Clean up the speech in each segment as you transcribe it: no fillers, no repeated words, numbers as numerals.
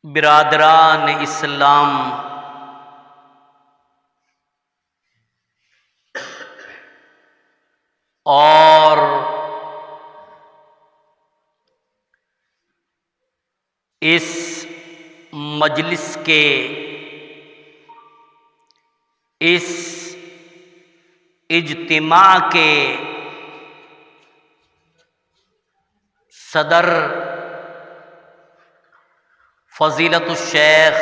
برادران اسلام، اور اس مجلس کے اس اجتماع کے صدر فضیلت الشیخ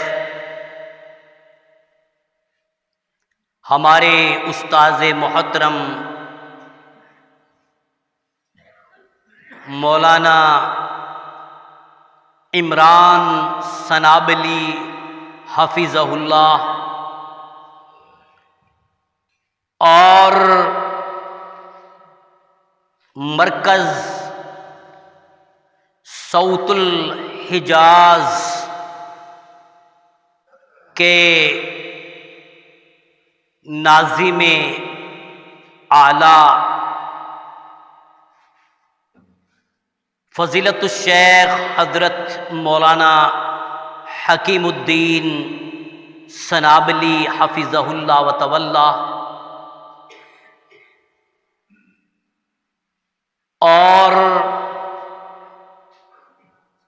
ہمارے استاذ محترم مولانا عمران سنابلی حفظہ اللہ، اور مرکز صوت الحجاز کے ناظم اعلیٰ فضیلت الشیخ حضرت مولانا حکیم الدین سنابلی حفظہ اللہ و تولی، اور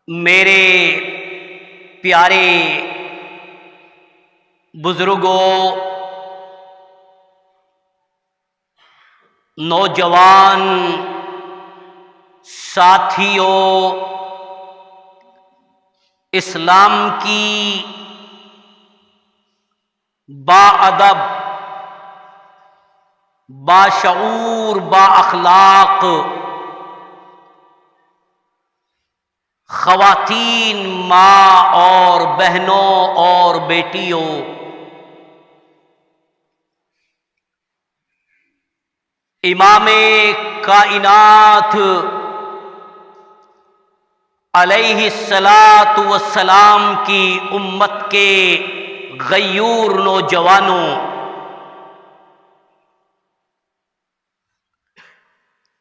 میرے پیارے بزرگوں، نوجوان ساتھیوں، اسلام کی باادب، باشعور، با اخلاق خواتین، ماں اور بہنوں اور بیٹیوں، امام کائنات علیہ الصلاۃ والسلام کی امت کے غیور نوجوانوں،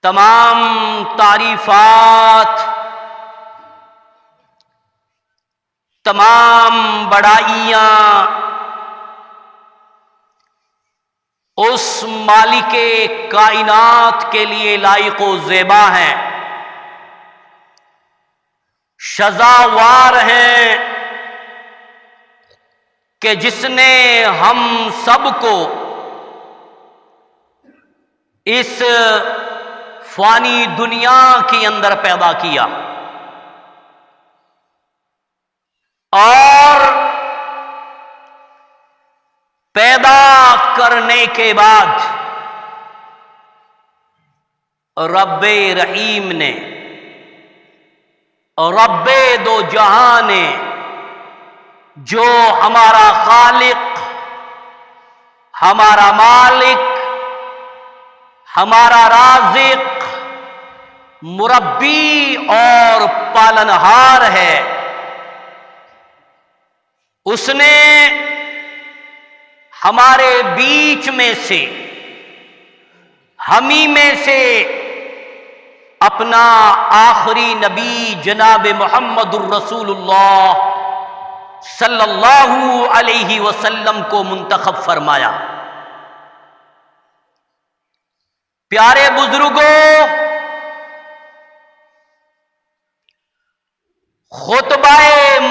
تمام تعریفات، تمام بڑائیاں اس مالک کائنات کے لیے لائق و زیبا ہیں، سزاوار ہیں کہ جس نے ہم سب کو اس فانی دنیا کے اندر پیدا کیا، اور پیدا کرنے کے بعد رب رحیم نے، رب دو جہاں نے، جو ہمارا خالق، ہمارا مالک، ہمارا رازق، مربی اور پالنہار ہے، اس نے ہمارے بیچ میں سے، ہمیں میں سے اپنا آخری نبی جناب محمد الرسول اللہ صلی اللہ علیہ وسلم کو منتخب فرمایا۔ پیارے بزرگوں، خطبہ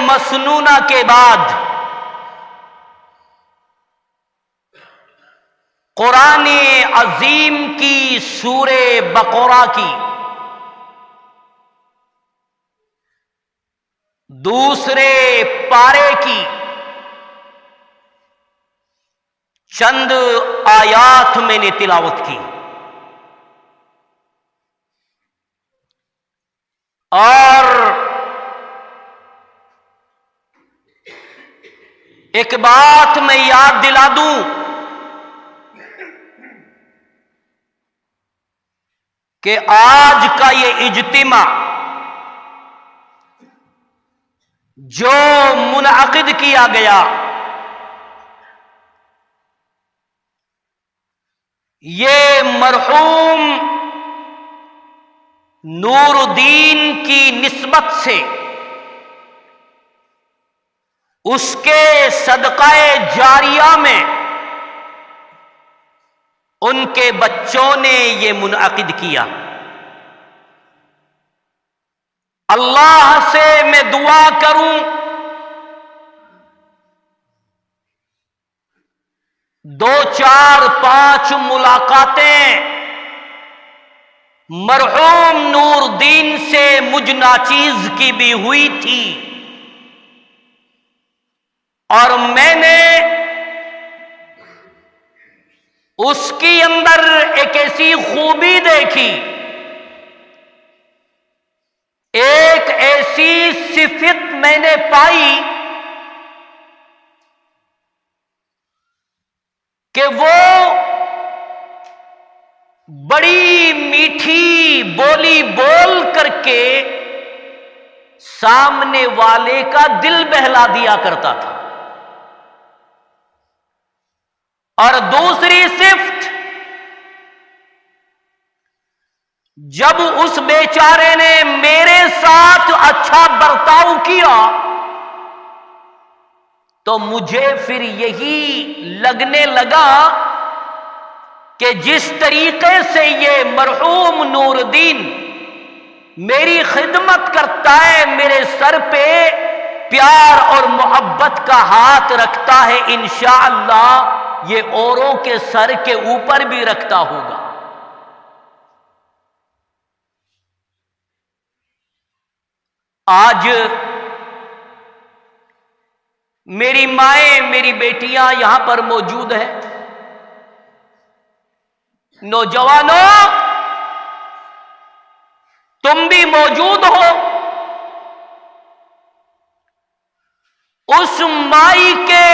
مسنونہ کے بعد قرآن عظیم کی سورہ بقرہ کی دوسرے پارے کی چند آیات میں نے تلاوت کی، اور ایک بات میں یاد دلا دوں کہ آج کا یہ اجتماع جو منعقد کیا گیا، یہ مرحوم نور الدین کی نسبت سے اس کے صدقہ جاریہ میں ان کے بچوں نے یہ منعقد کیا۔ اللہ سے میں دعا کروں دو چار پانچ ملاقاتیں مرحوم نور الدین سے مجھ ناچیز کی بھی ہوئی تھی، اور میں نے اس کی اندر ایک ایسی خوبی دیکھی، ایک ایسی صفت میں نے پائی کہ وہ بڑی میٹھی بولی بول کر کے سامنے والے کا دل بہلا دیا کرتا تھا، اور دوسری صفت، جب اس بیچارے نے میرے ساتھ اچھا برتاؤ کیا تو مجھے پھر یہی لگنے لگا کہ جس طریقے سے یہ مرحوم نور الدین میری خدمت کرتا ہے، میرے سر پہ پیار اور محبت کا ہاتھ رکھتا ہے، انشاءاللہ یہ اوروں کے سر کے اوپر بھی رکھتا ہوگا۔ آج میری مائیں، میری بیٹیاں یہاں پر موجود ہیں۔ نوجوانوں، تم بھی موجود ہو۔ اس مائی کے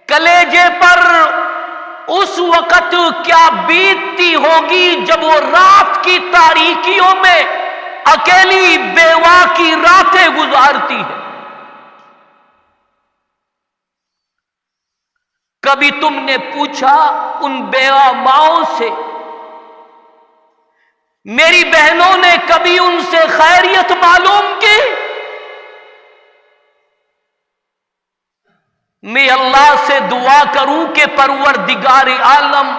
کلیجے پر اس وقت کیا بیتتی ہوگی جب وہ رات کی تاریکیوں میں اکیلی بیوہ کی راتیں گزارتی ہے۔ کبھی تم نے پوچھا ان بیوہ ماؤں سے، میری بہنوں نے کبھی ان سے خیریت معلوم کی؟ میں اللہ سے دعا کروں کہ پروردگار عالم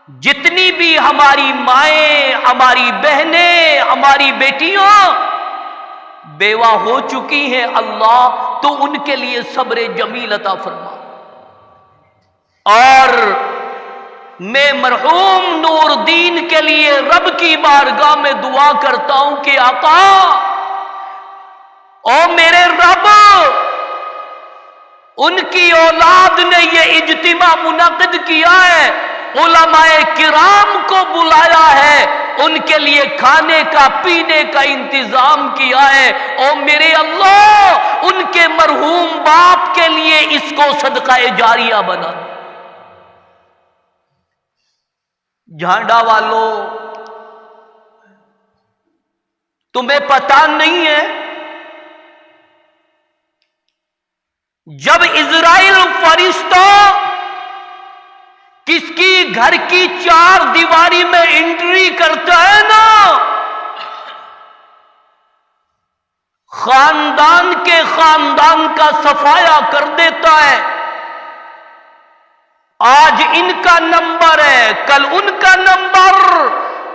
جتنی بھی ہماری مائیں، ہماری بہنیں، ہماری بیٹیاں بیوہ ہو چکی ہیں، اللہ تو ان کے لیے صبر جمیل عطا فرما۔ اور میں مرحوم نور الدین کے لیے رب کی بارگاہ میں دعا کرتا ہوں کہ آقا، او میرے رب، ان کی اولاد نے یہ اجتماع منعقد کیا ہے، علماء کرام کو بلایا ہے، ان کے لیے کھانے کا پینے کا انتظام کیا ہے، او میرے اللہ ان کے مرحوم باپ کے لیے اس کو صدقہ جاریہ بنا دے۔ جھانڈا والوں، تمہیں پتہ نہیں ہے جب اسرائیل فرشتہ کس کی گھر کی چار دیواری میں انٹری کرتا ہے نا، خاندان کے خاندان کا صفایا کر دیتا ہے۔ آج ان کا نمبر ہے، کل ان کا نمبر،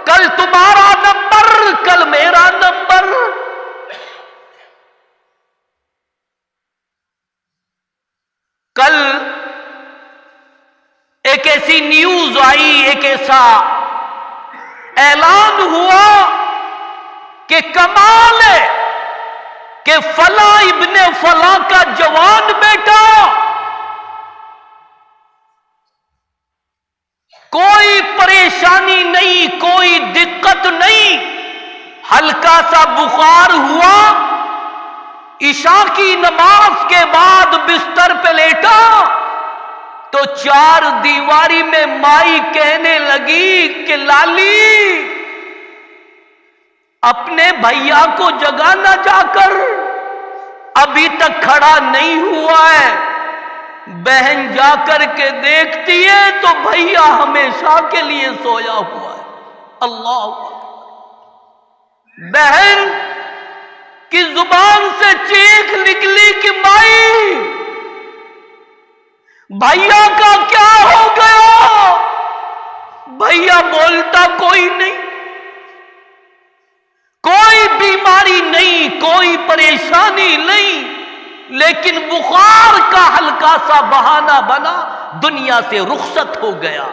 کل تمہارا نمبر، کل میرا نمبر۔ کل ایک ایسی نیوز آئی، ایک ایسا اعلان ہوا کہ کمال ہے کہ فلاں ابن فلاں کا جوان بیٹا کوئی پریشانی نہیں، کوئی دقت نہیں، ہلکا سا بخار ہوا، عشاء کی نماز کے بعد بستر پہ لیٹا تو چار دیواری میں مائی کہنے لگی کہ لالی اپنے بھیا کو جگانا جا کر، ابھی تک کھڑا نہیں ہوا ہے۔ بہن جا کر کے دیکھتی ہے تو بھیا ہمیشہ کے لیے سویا ہوا ہے۔ اللہ اکبر۔ بہن کی زبان سے چیخ نکلی کہ مائی بھیا کا کیا ہو گیا؟ بھیا بولتا کوئی نہیں، کوئی بیماری نہیں، کوئی پریشانی نہیں، لیکن بخار کا ہلکا سا بہانہ بنا، دنیا سے رخصت ہو گیا۔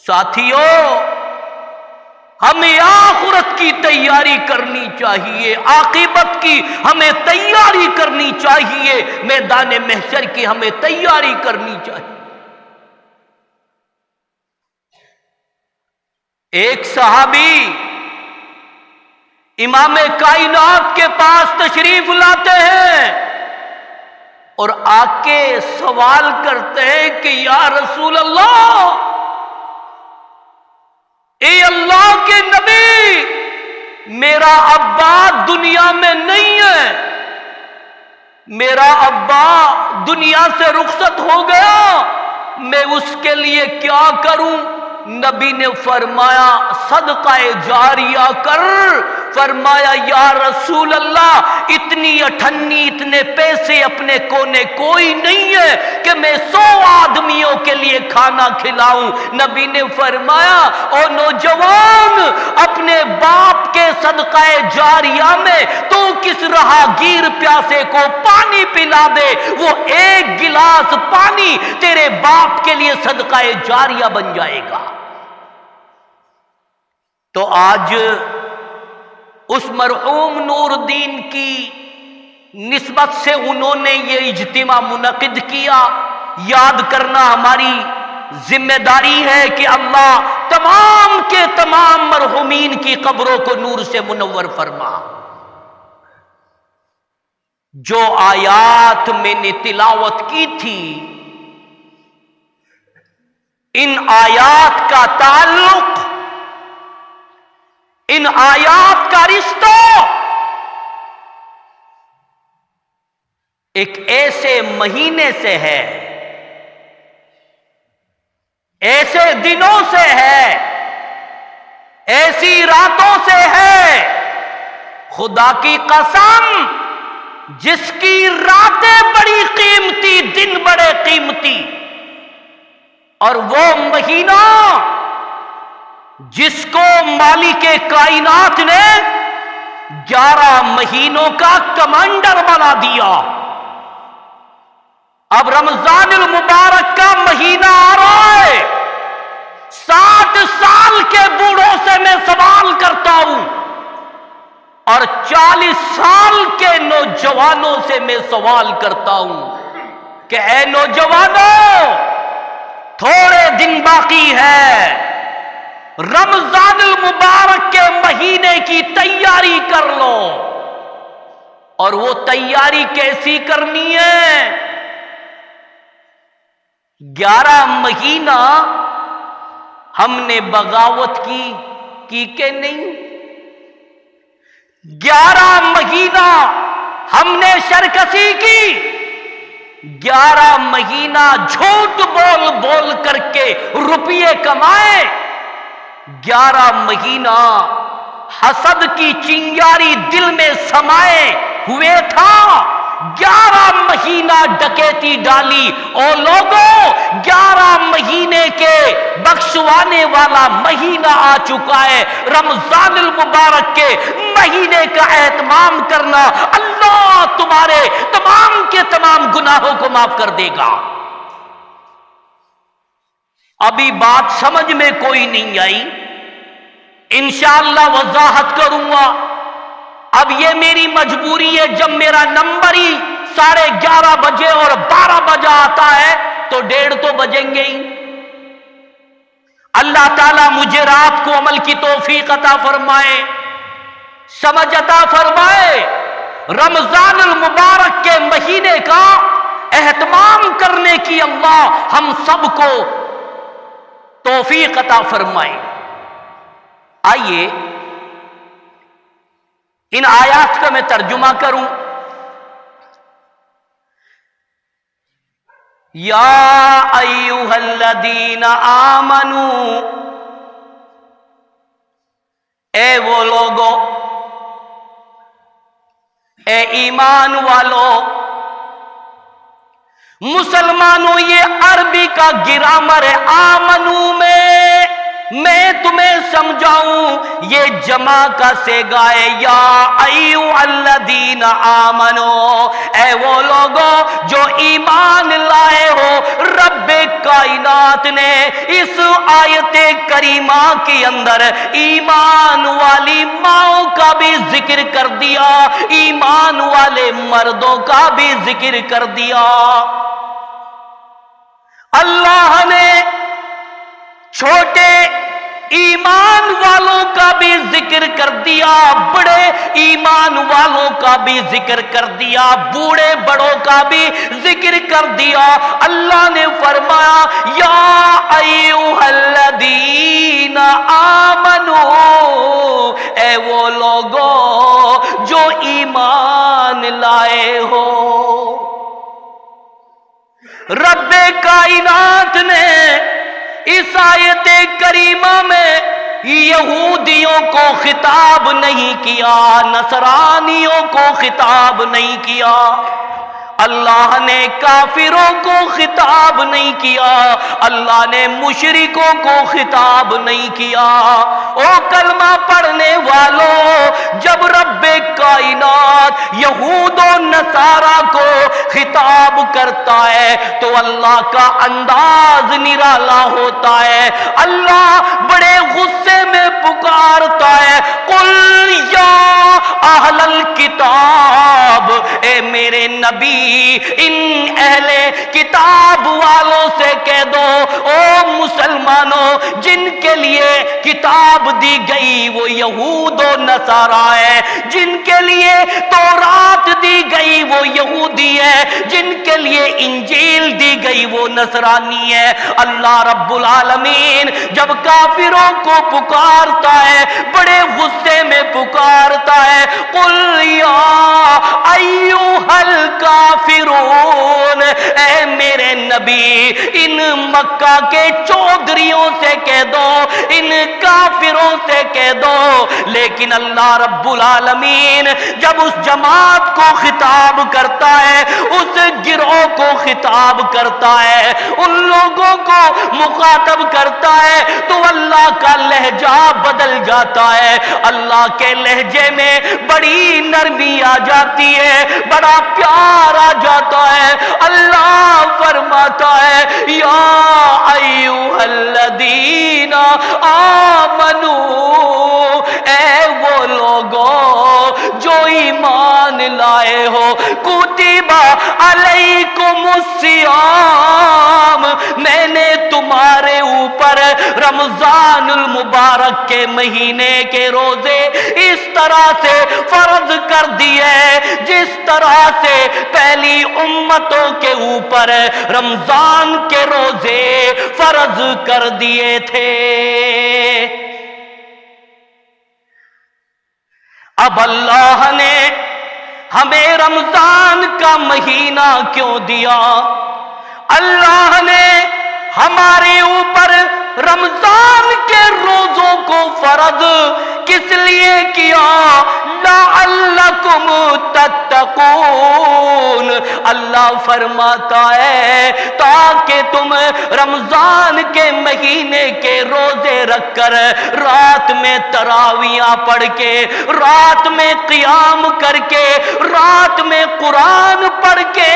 ساتھیوں، ہمیں آخرت کی تیاری کرنی چاہیے، عاقبت کی ہمیں تیاری کرنی چاہیے، میدان محشر کی ہمیں تیاری کرنی چاہیے۔ ایک صحابی امام کائنات کے پاس تشریف لاتے ہیں اور آ کے سوال کرتے ہیں کہ یا رسول اللہ، اے اللہ کے نبی، میرا ابا دنیا میں نہیں ہے، میرا ابا دنیا سے رخصت ہو گیا، میں اس کے لیے کیا کروں؟ نبی نے فرمایا صدقہ جاریہ کر۔ فرمایا یا رسول اللہ، اتنی اٹھنی اتنے پیسے اپنے کونے کوئی نہیں ہے کہ میں 100 آدمیوں کے لیے کھانا کھلاؤں۔ نبی نے فرمایا او نوجوان، اپنے باپ کے صدقہ جاریہ میں تو کس راہگیر پیاسے کو پانی پلا دے، وہ ایک گلاس پانی تیرے باپ کے لیے صدقہ جاریہ بن جائے گا۔ تو آج اس مرحوم نور الدین کی نسبت سے انہوں نے یہ اجتماع منعقد کیا۔ یاد کرنا ہماری ذمہ داری ہے کہ اللہ تمام کے تمام مرحومین کی قبروں کو نور سے منور فرما۔ جو آیات میں نے تلاوت کی تھی، ان آیات کا تعلق، ان آیات کا رشتہ ایک ایسے مہینے سے ہے، ایسے دنوں سے ہے، ایسی راتوں سے ہے، خدا کی قسم جس کی راتیں بڑی قیمتی، دن بڑے قیمتی، اور وہ مہینہ جس کو مالک کائنات نے 11 مہینوں کا کمانڈر بنا دیا۔ اب رمضان المبارک کا مہینہ آ رہا ہے، 60 سال کے بوڑھوں سے میں سوال کرتا ہوں اور 40 سال کے نوجوانوں سے میں سوال کرتا ہوں کہ اے نوجوانوں، تھوڑے دن باقی ہے، رمضان المبارک کے مہینے کی تیاری کر لو۔ اور وہ تیاری کیسی کرنی ہے؟ 11 مہینہ ہم نے بغاوت کی کہ نہیں؟ 11 مہینہ ہم نے شرکسی کی، 11 مہینہ جھوٹ بول بول کر کے روپیے کمائے، 11 مہینہ حسد کی چنگاری دل میں سمائے ہوئے تھا، 11 مہینہ ڈکیتی ڈالی۔ اور لوگوں، 11 مہینے کے بخشوانے والا مہینہ آ چکا ہے، رمضان المبارک کے مہینے کا اہتمام کرنا، اللہ تمہارے تمام کے تمام گناہوں کو معاف کر دے گا۔ ابھی بات سمجھ میں کوئی نہیں آئی، انشاءاللہ وضاحت کروں گا۔ اب یہ میری مجبوری ہے، جب میرا نمبر ہی 11:30 بجے اور 12 بجے آتا ہے تو 1:30 تو بجیں گے ہی۔ اللہ تعالیٰ مجھے رات کو عمل کی توفیق عطا فرمائے، سمجھ عطا فرمائے۔ رمضان المبارک کے مہینے کا اہتمام کرنے کی اللہ ہم سب کو توفیق عطا فرمائے۔ آئیے ان آیات کا میں ترجمہ کروں۔ یا ایھا الذین آمنو، اے وہ لوگو اے ایمان والو، مسلمانوں، یہ عربی کا گرامر ہے۔ آمنو میں تمہیں سمجھاؤں، یہ جمع کا صیغہ ہے۔ یا ایھا الذین آمنو، اے وہ لوگوں جو ایمان لائے ہو۔ رب کائنات نے اس آیت کریمہ کے اندر ایمان والی ماؤں کا بھی ذکر کر دیا، ایمان والے مردوں کا بھی ذکر کر دیا۔ اللہ نے چھوٹے ایمان والوں کا بھی ذکر کر دیا، بڑے ایمان والوں کا بھی ذکر کر دیا، بوڑھے بڑوں کا بھی ذکر کر دیا۔ اللہ نے فرمایا یا ایھا الذین آمنو، اے وہ لوگوں جو ایمان لائے ہو۔ رب کائنات نے اس آیت کریمہ میں یہودیوں کو خطاب نہیں کیا، نصرانیوں کو خطاب نہیں کیا، اللہ نے کافروں کو خطاب نہیں کیا، اللہ نے مشرکوں کو خطاب نہیں کیا۔ او کلمہ پڑھنے والوں، جب رب کائنات یہود و نصارہ کو خطاب کرتا ہے تو اللہ کا انداز نرالا ہوتا ہے۔ اللہ بڑے غصے میں پکارتا ہے، قل یا اہل الکتاب، اے میرے نبی ان اہل کتاب والوں سے کہہ دو، او مسلمانوں جن کے لیے کتاب دی گئی وہ یہود و نصارہ ہے، جن کے لیے تورات دی گئی وہ یہودی ہے، جن کے لیے انجیل دی گئی وہ نصرانی ہے۔ اللہ رب العالمین جب کافروں کو پکارتا ہے، بڑے غصے میں پکارتا ہے، قل یا ایھا الکافرون، اے میرے نبی ان مکہ کے چودھریوں سے کہہ دو، ان کافروں سے کہہ دو۔ لیکن اللہ رب العالمین جب اس جماعت کو خطاب کرتا ہے، اس گروہ کو خطاب کرتا ہے، ان لوگوں کو مخاطب کرتا ہے تو اللہ کا لہجہ بدل جاتا ہے، اللہ کے لہجے میں بڑی نرمی آ جاتی ہے، بڑا پیار آ جاتا ہے۔ اللہ فرماتا ہے یا ایھا الذین آمنو، اے وہ لوگوں جو ایمان لائے ہو، کتب علیکم الصیام، میں نے تمہارے اوپر رمضان المبارک کے مہینے کے روزے اس طرح سے فرض کر دیے جس طرح سے پہلی امتوں کے اوپر رمضان کے روزے فرض کر دیے تھے۔ اب اللہ نے ہمیں رمضان کا مہینہ کیوں دیا؟ اللہ نے ہمارے اوپر رمضان کے روزوں کو فرض کس لیے کیا؟ لعلکم تتقون، اللہ فرماتا ہے تاکہ تم رمضان کے مہینے کے روزے رکھ کر رات میں تراویاں پڑھ کے، رات میں قیام کر کے، رات میں قرآن پڑھ کے،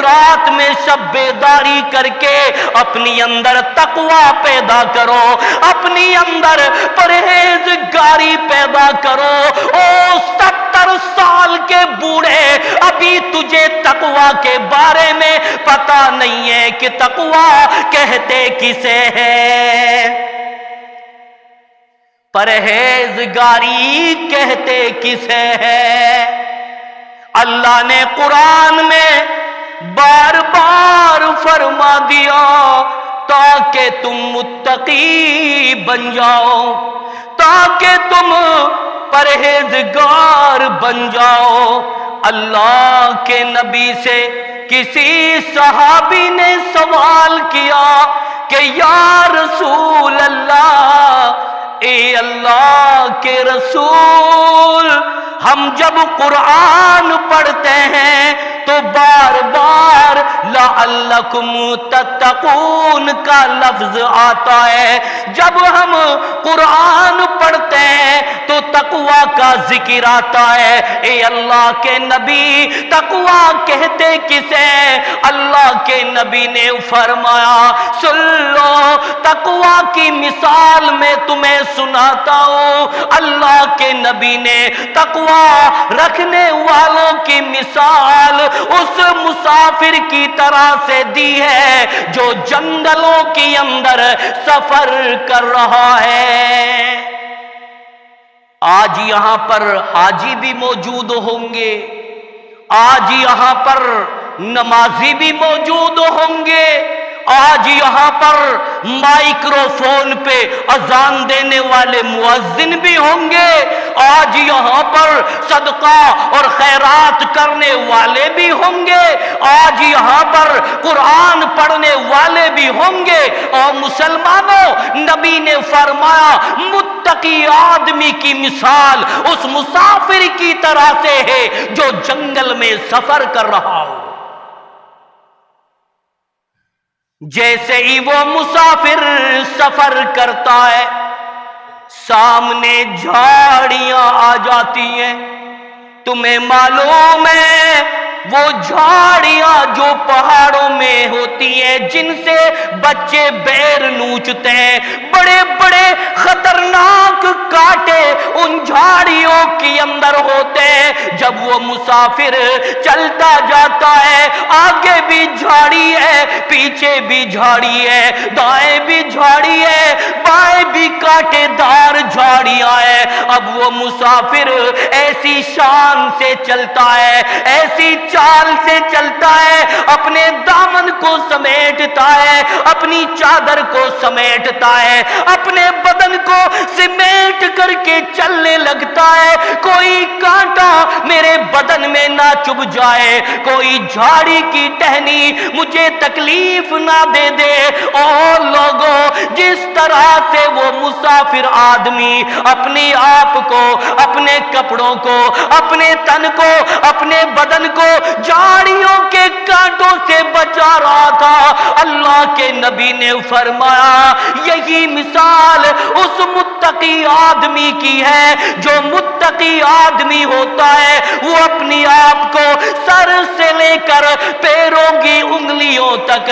رات میں شب بیداری کر کے اپنی اندر تقوی پیدا کرو، اپنی اندر پرہیزگاری پیدا کرو۔ او 70 سال کے بوڑھے، ابھی تجھے تقوی کے بارے میں پتہ نہیں ہے کہ تقوی کہتے کسے ہے، پرہیزگاری کہتے کسے ہے۔ اللہ نے قرآن میں بار بار فرما دیا تاکہ تم متقی بن جاؤ، تاکہ تم پرہیزگار بن جاؤ۔ اللہ کے نبی سے کسی صحابی نے سوال کیا کہ یا رسول اللہ، اے اللہ کے رسول، ہم جب قرآن پڑھتے ہیں تو بار بار لعلکم تتقون کا لفظ آتا ہے، جب ہم قرآن پڑھتے ہیں تو تقوی کا ذکر آتا ہے۔ اے اللہ کے نبی، تقوی کہتے کسے؟ اللہ کے نبی نے فرمایا سن لو، تقوی کی مثال میں تمہیں سناتا ہوں۔ اللہ کے نبی نے تقوی رکھنے والوں کی مثال اس مسافر کی طرح سے دی ہے جو جنگلوں کے اندر سفر کر رہا ہے۔ آج یہاں پر حاجی بھی موجود ہوں گے، آج یہاں پر نمازی بھی موجود ہوں گے، آج یہاں پر مائکرو فون پہ اذان دینے والے مؤذن بھی ہوں گے، آج یہاں پر صدقہ اور خیرات کرنے والے بھی ہوں گے، آج یہاں پر قرآن پڑھنے والے بھی ہوں گے۔ اور مسلمانوں، نبی نے فرمایا متقی آدمی کی مثال اس مسافر کی طرح سے ہے جو جنگل میں سفر کر رہا ہو۔ جیسے ہی وہ مسافر سفر کرتا ہے، سامنے جھاڑیاں آ جاتی ہیں۔ تمہیں معلوم ہے وہ جھاڑیاں جو پہاڑوں میں ہوتی ہیں، جن سے بچے بیر نوچتے ہیں، بڑے بڑے خطرناک کانٹے ان جھاڑیوں کے اندر ہوتے ہیں۔ جب وہ مسافر چلتا جاتا ہے، آگے بھی جھاڑی ہے، پیچھے بھی جھاڑی ہے، دائیں بھی جھاڑی ہے، بائیں بھی کانٹے دار جھاڑیاں ہیں۔ اب وہ مسافر ایسی شان سے چلتا ہے، ایسی چال سے چلتا ہے، اپنے دامن کو سمیٹتا ہے، اپنی چادر کو سمیٹتا ہے، اپنے بدن کو سمیٹ کر کے چلنے لگتا ہے۔ کوئی کانٹا میرے بدن میں نہ چبھ جائے، کوئی جھاڑی کی ٹہنی مجھے تکلیف نہ دے دے۔ اور لوگوں، جس طرح سے وہ مسافر آدمی اپنے آپ کو، اپنے کپڑوں کو، اپنے تن کو، اپنے بدن کو جھاڑیوں کے کانٹوں سے بچا رہا تھا، اللہ کے نبی نے فرمایا یہی مثال اس متقی آدمی کی ہے۔ جو متقی آدمی ہوتا ہے وہ اپنی آپ کو سر سے لے کر پیروں کی انگلیوں تک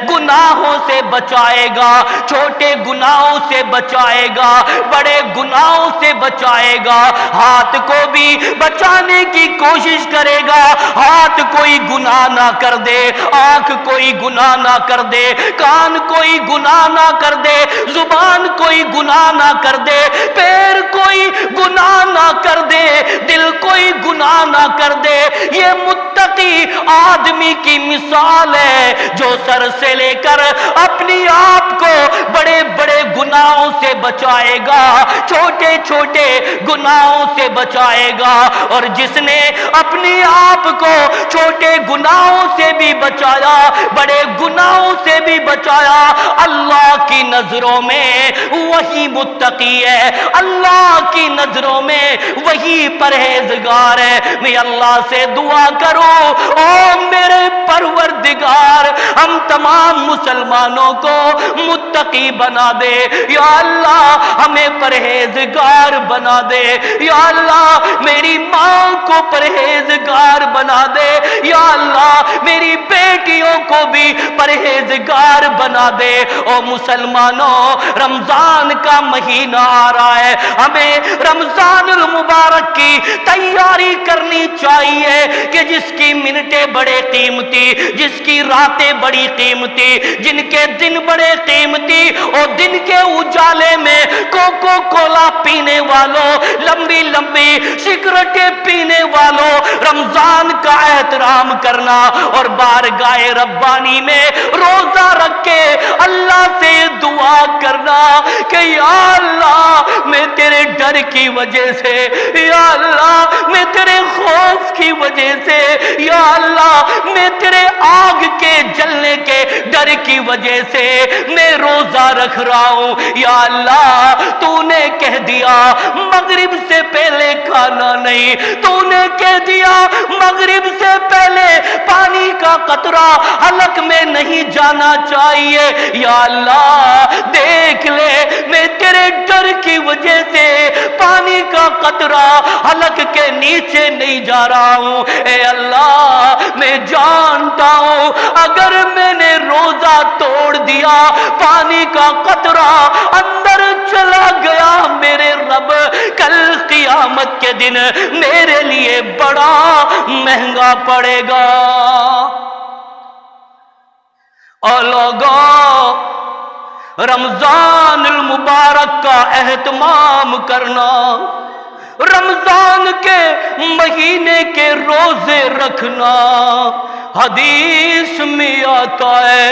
گناہوں سے بچائے گا، چھوٹے گناہوں سے بچائے گا، بڑے گناہوں سے بچائے گا، ہاتھ کو بھی بچانے کی کوشش کرے گا، ہاتھ کوئی گناہ نہ کر دے، آنکھ کوئی گناہ نہ کر دے، کان کوئی گناہ نہ کر دے، زبان کوئی گناہ نہ کر دے، پیر کوئی گناہ نہ کر دے، دل کوئی گناہ نہ کر دے۔ یہ متقی آدمی کی مثال ہے جو سر سے لے کر اپنی آپ کو بڑے بڑے گناہوں سے بچائے گا، چھوٹے چھوٹے گناہوں سے بچائے گا۔ اور جس نے اپنی آپ کو چھوٹے گناہوں سے بھی بچایا، بڑے گناہوں سے بھی بچایا، اللہ کی نظروں میں وہی متقی ہے، اللہ کی نظروں میں وہی پرہیزگار ہے۔ میں اللہ سے دعا کروں، او میرے پروردگار، ہم تمام مسلمانوں کو متقی بنا دے، یا اللہ ہمیں پرہیزگار بنا دے، یا اللہ میری ماں کو پرہیزگار بنا دے، یا اللہ میری بیٹیوں کو بھی پرہیزگار بنا دے۔ او مسلمانوں، رمضان کا مہینہ آ رہا ہے، ہمیں رمضان المبارک کی تیاری کرنی چاہیے کہ جس کی منٹیں بڑے قیمتی، جس کی راتیں بڑی قیمتی، جن کے دن بڑے قیمتی، اور دن کے اجالے میں کوکو کولا پینے والوں، لمبی لمبی سگریٹیں پینے والوں، رمضان کا احترام کرنا اور بارگاہ ربانی میں روزہ رکھ کے اللہ سے دعا کرنا کہ یا اللہ میں تیرے ڈر کی وجہ سے، یا اللہ میں تیرے خوف کی کی وجہ سے، یا اللہ میں تیرے آگ کے جلنے کے ڈر کی وجہ سے میں روزہ رکھ رہا ہوں، یا اللہ تو نے کہہ دیا مغرب سے پہلے کھانا نہیں، تو نے کہہ دیا مغرب سے پہلے پانی کا قطرہ حلق میں نہیں جانا چاہیے، یا اللہ دیکھ لے میں تیرے ڈر کی وجہ سے پانی کا قطرہ حلق کے نیچے نہیں جا رہا ہوں، اے اللہ میں جانتا ہوں اگر میں نے روزہ توڑ دیا پانی کا قطرہ اندر چلا گیا، میرے رب کل قیامت کے دن میرے لیے بڑا مہنگا پڑے گا۔ اور لوگوں رمضان المبارک کا اہتمام کرنا، رمضان کے مہینے کے روزے رکھنا، حدیث میں آتا ہے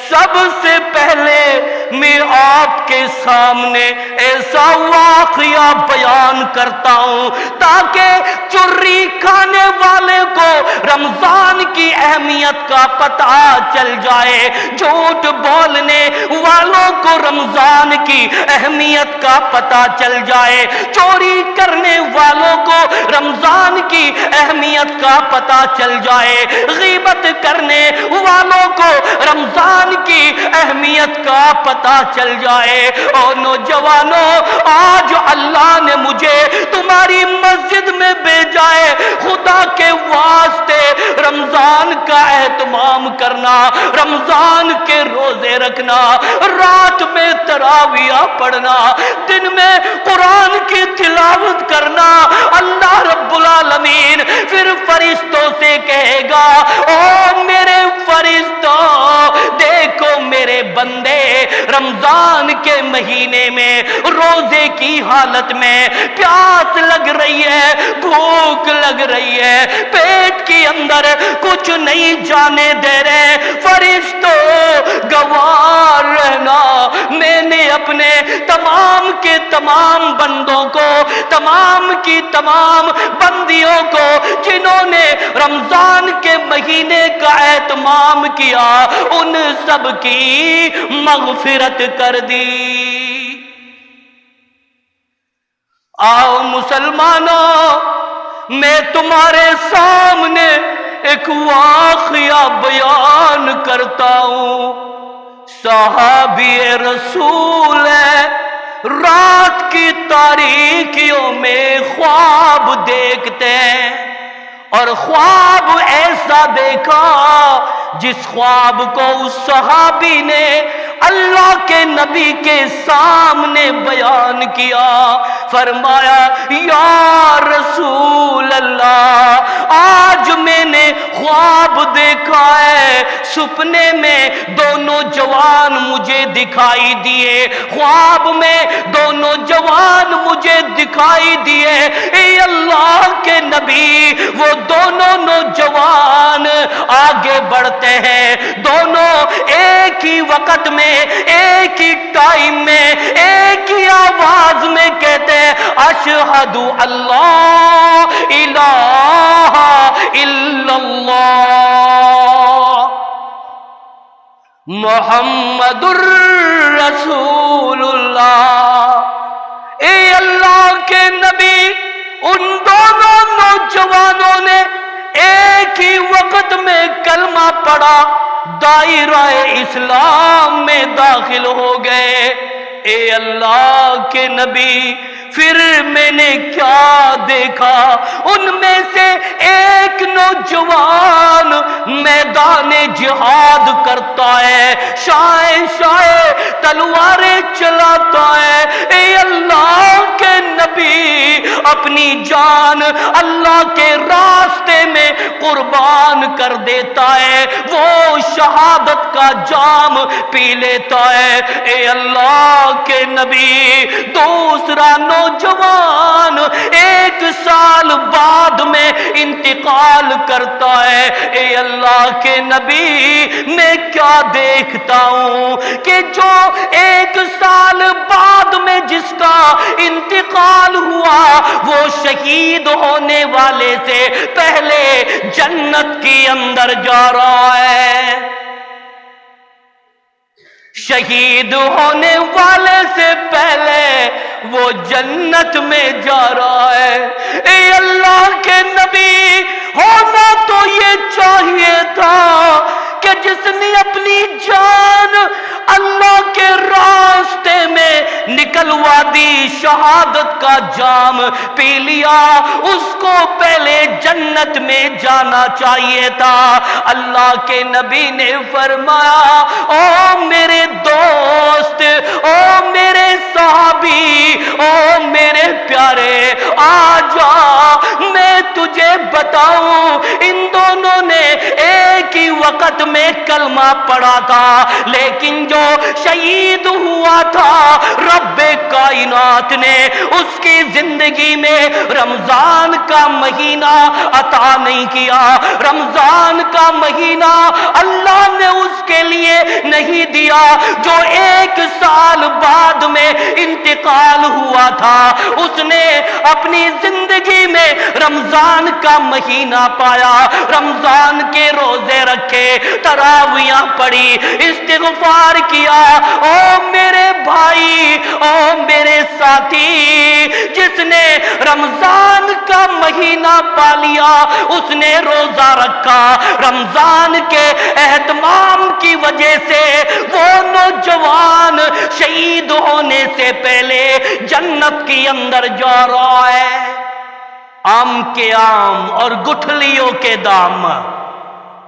سب سے پہلے میں آپ کے سامنے ایسا واقعہ بیان کرتا ہوں تاکہ چوری کھانے والے کو رمضان کی اہمیت کا پتہ چل جائے، جھوٹ بولنے والوں کو رمضان کی اہمیت کا پتہ چل جائے، چوری کرنے والوں کو رمضان کی اہمیت کا پتہ چل جائے، غیبت کرنے والوں کو رمضان کی اہمیت کا پتہ چل جائے۔ اور نوجوانوں آج اللہ نے مجھے تمہاری مسجد میں بھیجا ہے، خدا کے واسطے رمضان کا اہتمام کرنا، رمضان کے روزے رکھنا، رات میں تراویح پڑھنا، دن میں قرآن کی تلاوت کرنا۔ اللہ رب العالمین پھر فرشتوں سے کہے گا او میرے فرشتوں دیکھو میرے بندے رمضان کے مہینے میں روزے کی حالت میں پیاس لگ رہی ہے، بھوک لگ رہی ہے، پیٹ کے اندر کچھ نہیں جانے دے رہے، فرشتوں گوار رہنا میں نے اپنے تمام کے تمام بندوں کو، تمام کی تمام بندیوں کو جنہوں نے رمضان کے مہینے کا اہتمام کیا ان سب کی مغفرت کر دی۔ آؤ مسلمانوں میں تمہارے سامنے ایک واقعہ بیان کرتا ہوں۔ صحابی رسول ہے، رات کی تاریکیوں میں خواب دیکھتے ہیں، اور خواب ایسا دیکھا جس خواب کو اس صحابی نے اللہ کے نبی کے سامنے بیان کیا، فرمایا یا رسول اللہ آج میں نے خواب دیکھا ہے، سپنے میں دونوں جوان مجھے دکھائی دیے، خواب میں دونوں جوان مجھے دکھائی دیے، اے اللہ کے نبی وہ دونوں نوجوان آگے بڑھتے ہیں، دونوں ایک ہی وقت میں ایک ہی ٹائم میں ایک ہی آواز میں کہتے ہیں اشہد اللہ الہ الا اللہ محمد الرسول اللہ۔ اے اللہ کے نبی ان دونوں نوجوانوں نے ایک ہی وقت میں کلمہ پڑھا، دائرہ اسلام میں داخل ہو گئے۔ اے اللہ کے نبی پھر میں نے کیا دیکھا، ان میں سے ایک نوجوان میدان جہاد کرتا ہے، شائے تلواریں چلاتا ہے، اے اللہ کے نبی اپنی جان اللہ کے راستے میں قربان کر دیتا ہے وہ شہادت کا جام پی لیتا ہے۔ اے اللہ کے نبی، دوسرا نوجوان 1 سال بعد میں انتقال کرتا ہے۔ اے اللہ کے نبی، میں کیا دیکھتا ہوں کہ جو 1 سال بعد میں جس کا انتقال ہوا وہ شہید ہونے والے سے پہلے جنت کے اندر جا رہا ہے، شہید ہونے والے سے پہلے وہ جنت میں جا رہا ہے۔ اے اللہ کے نبی، ہونا تو یہ چاہیے تھا کہ جس نے اپنی جان اللہ کے راستے میں نکلوا دی، شہادت کا جام پی لیا، اس کو پہلے جنت میں جانا چاہیے تھا۔ اللہ کے نبی نے فرمایا، او میرے دوست، او میرے صحابی، او میرے پیارے، آ جا میں تجھے بتاؤں، ان دونوں نے ایک ہی وقت میں کلمہ پڑھا تھا، لیکن جو شہید ہوا تھا رب کائنات نے اس کی زندگی میں رمضان کا مہینہ عطا نہیں کیا، رمضان کا مہینہ اللہ نے اس کے لیے نہیں دیا۔ جو 1 سال بعد میں انتقال ہوا تھا اس نے اپنی زندگی میں رمضان کا مہینہ پایا، رمضان کے روزے رکھے، تراویاں پڑھی، استغفار کیا۔ او میرے بھائی، او میرے ساتھی، جس نے رمضان کا مہینہ پا لیا اس نے روزہ رکھا، رمضان کے اہتمام کی وجہ سے وہ نوجوان شہید ہونے سے پہلے جنت کے اندر جا رہا ہے۔ آم کے آم اور گٹھلیوں کے دام،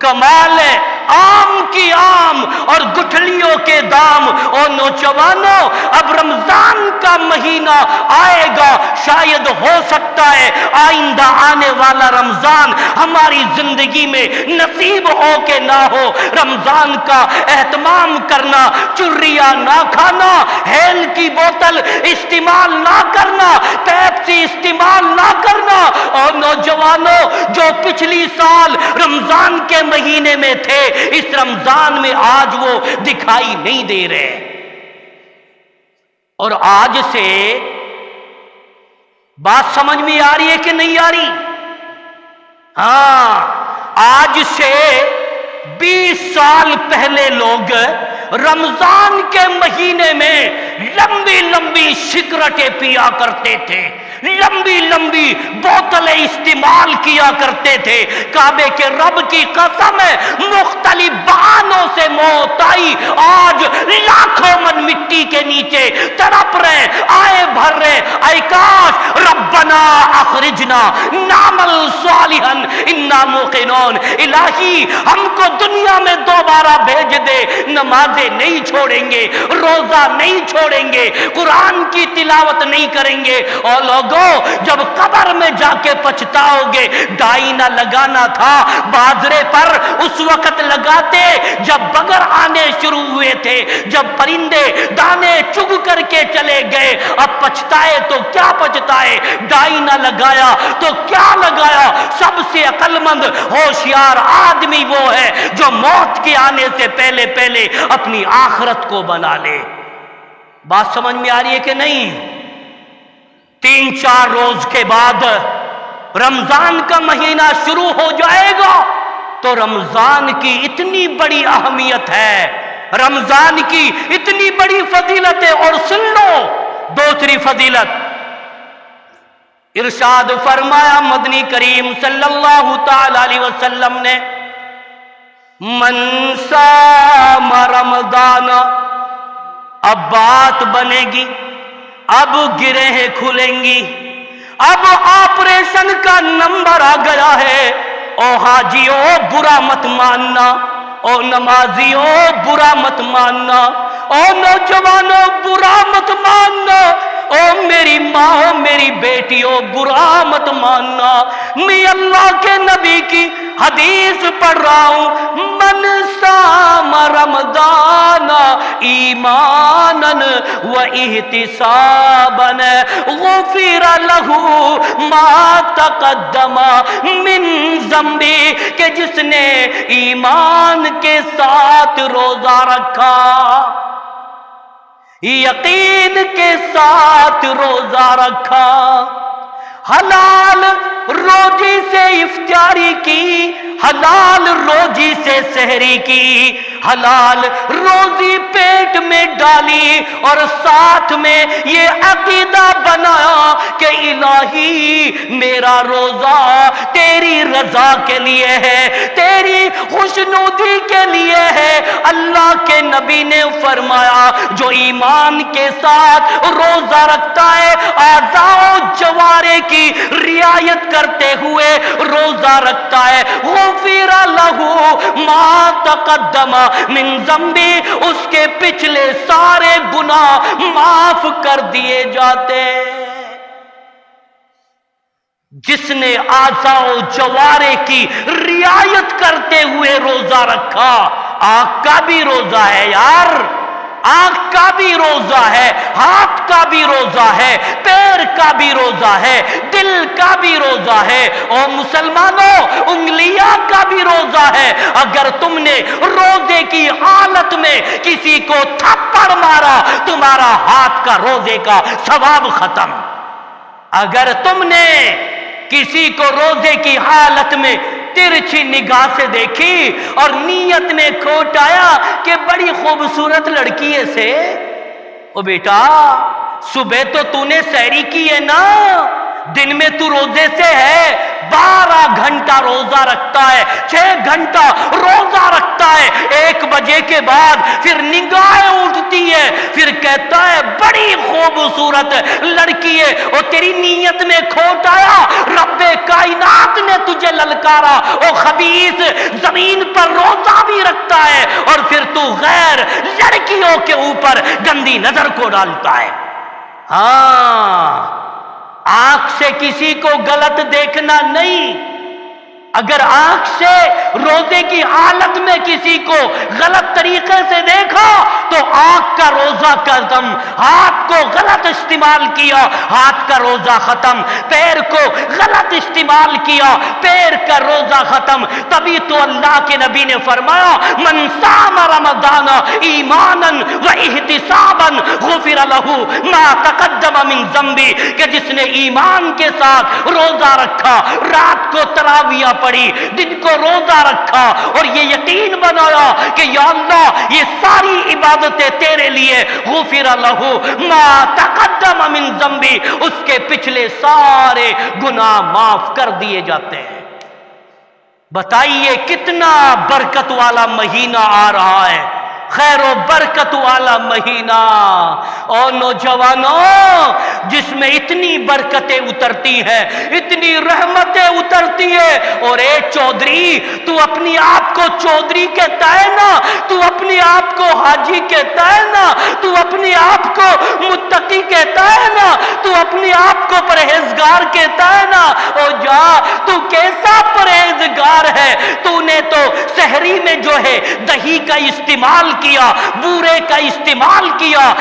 کمال ہے، آم کی آم اور گٹھلیوں کے دام۔ اور نوجوانوں، اب رمضان کا مہینہ آئے گا، شاید ہو سکتا ہے آئندہ آنے والا رمضان ہماری زندگی میں نصیب ہو کہ نہ ہو۔ رمضان کا اہتمام کرنا، چریا نہ کھانا، ہیل کی بوتل استعمال نہ کرنا، پیپسی استعمال نہ کرنا۔ اور نوجوانوں جو پچھلی سال رمضان کے مہینے میں تھے، اس رمضان میں آج وہ دکھائی نہیں دے رہے، اور آج سے بات سمجھ میں آ رہی ہے کہ نہیں آ رہی؟ ہاں، آج سے 20 سال پہلے لوگ رمضان کے مہینے میں لمبی لمبی سگریٹیں پیا کرتے تھے، لمبی لمبی بوتلیں استعمال کیا کرتے تھے۔ کعبے کے رب کی قسم ہے، مختلف بہانوں سے موت آئی، آج لاکھوں من مٹی کے نیچے تڑپ رہے، آئے بھر رہے، اے کاش ربنا اخرجنا نعمل صالحا انا موقنون، الہی ہم کو دنیا میں دوبارہ بھیج دے، نمازیں نہیں چھوڑیں گے، روزہ نہیں چھوڑیں گے، قرآن کی تلاوت نہیں کریں گے۔ اور لوگوں، جب قبر میں جا کے پچھتاؤ گے، ڈائی نہ لگانا تھا باجرے پر، اس وقت لگاتے جب بگر آنے شروع ہوئے تھے، جب پرندے دانے چگ کر کے چلے گئے۔ اب پچھتائے تو کیا پچھتائے، ڈائی نہ لگایا تو کیا لگایا۔ سب سے عقل مند ہوشیار آدمی وہ ہے جو موت کے آنے سے پہلے پہلے اپنی آخرت کو بنا لے۔ بات سمجھ میں آ رہی ہے کہ نہیں؟ 3-4 روز کے بعد رمضان کا مہینہ شروع ہو جائے گا، تو رمضان کی اتنی بڑی اہمیت ہے، رمضان کی اتنی بڑی فضیلت ہے۔ اور سن لو دوسری فضیلت، ارشاد فرمایا مدنی کریم صلی اللہ تعالی علیہ وسلم نے، من صام رمضان، اب بات بنے گی، اب گرہیں کھلیں گی، اب آپریشن کا نمبر آ گیا ہے۔ او حاجیوں برا مت ماننا، او نمازیوں برا مت ماننا، او نوجوانوں برا مت ماننا، او میری ماں میری بیٹیوں برا مت ماننا۔ میں اللہ کے نبی کی حدیث پڑھ رہا ہوں، من صام رمضان ایمانا و احتسابا غفر له ما تقدم من ذنبی، کہ جس نے ایمان کے ساتھ روزہ رکھا، یقین کے ساتھ روزہ رکھا، حلال روزی سے افطاری کی، حلال روزی سے سحری کی، حلال روزی پیٹ میں ڈالی، اور ساتھ میں یہ عقیدہ بنایا کہ الہی میرا روزہ تیری رضا کے لیے ہے، تیری خوشنودی کے لیے ہے۔ اللہ کے نبی نے فرمایا جو ایمان کے ساتھ روزہ رکھتا ہے، اعضاء و جوارح کی رعایت کرتے ہوئے روزہ رکھتا ہے، غفر لہ ما تقدم من ذنبی، اس کے پچھلے سارے گناہ معاف کر دیے جاتے ہیں۔ جس نے اعضاء و جوارح کی رعایت کرتے ہوئے روزہ رکھا، آنکھ کا بھی روزہ ہے یار، آنکھ کا بھی روزہ ہے، ہاتھ کا بھی روزہ ہے، پیر کا بھی روزہ ہے، دل کا بھی روزہ ہے، اور مسلمانوں انگلیاں کا بھی روزہ ہے۔ اگر تم نے روزے کی حالت میں کسی کو تھپڑ مارا، تمہارا ہاتھ کا روزے کا ثواب ختم۔ اگر تم نے کسی کو روزے کی حالت میں ترچھی نگاہ سے دیکھی اور نیت میں کھوٹ آیا کہ بڑی خوبصورت لڑکی ہے سے، او بیٹا صبح تو نے سحری کی ہے نا، دن میں تو روزے سے ہے، 12 گھنٹہ روزہ رکھتا ہے، 6 گھنٹہ روزہ رکھتا ہے، 1 بجے کے بعد پھر نگاہیں اٹھتی ہے، پھر کہتا ہے بڑی خوبصورت لڑکی ہے، اور تیری نیت میں کھوٹ آیا، رب کائنات نے تجھے للکارا، او خبیث زمین پر روزہ بھی رکھتا ہے، اور پھر تو غیر لڑکیوں کے اوپر گندی نظر کو ڈالتا ہے۔ ہاں، آنکھ سے کسی کو غلط دیکھنا نہیں، اگر آنکھ سے روزے کی حالت میں کسی کو غلط طریقے سے دیکھا تو آنکھ کا روزہ ختم، ہاتھ کو غلط استعمال کیا، ہاتھ کا روزہ ختم، پیر کو غلط استعمال کیا، پیر کا روزہ ختم۔ تبھی تو اللہ کے نبی نے فرمایا من صام رمضان ایمانا و احتسابا غفر له ما تقدم من ذنبی، کہ جس نے ایمان کے ساتھ روزہ رکھا، رات کو تراویح پڑی، دن کو روزہ رکھا، اور یہ یقین بنایا کہ یا اللہ یہ ساری عبادتیں تیرے لیے، غفر لہ ما تقدم من ذنبی، اس کے پچھلے سارے گناہ معاف کر دیے جاتے ہیں۔ بتائیے کتنا برکت والا مہینہ آ رہا ہے، خیر و برکت والا مہینہ۔ اور نوجوانوں، جس میں اتنی برکتیں اترتی ہیں، اتنی رحمتیں اترتی ہیں، اور اے چودھری تو اپنی آپ کو چودھری کہتا ہے نا، تو اپنی آپ کو حاجی کہتا ہے نا، تو اپنی آپ کو متقی کہتا ہے نا، تو اپنی آپ کو پرہیزگار کہتا ہے نا، او جا تو کیسا پرہیزگار ہے، تو نے تو سحری میں جو ہے دہی کا استعمال کیا، بورے کا استعمال کیا،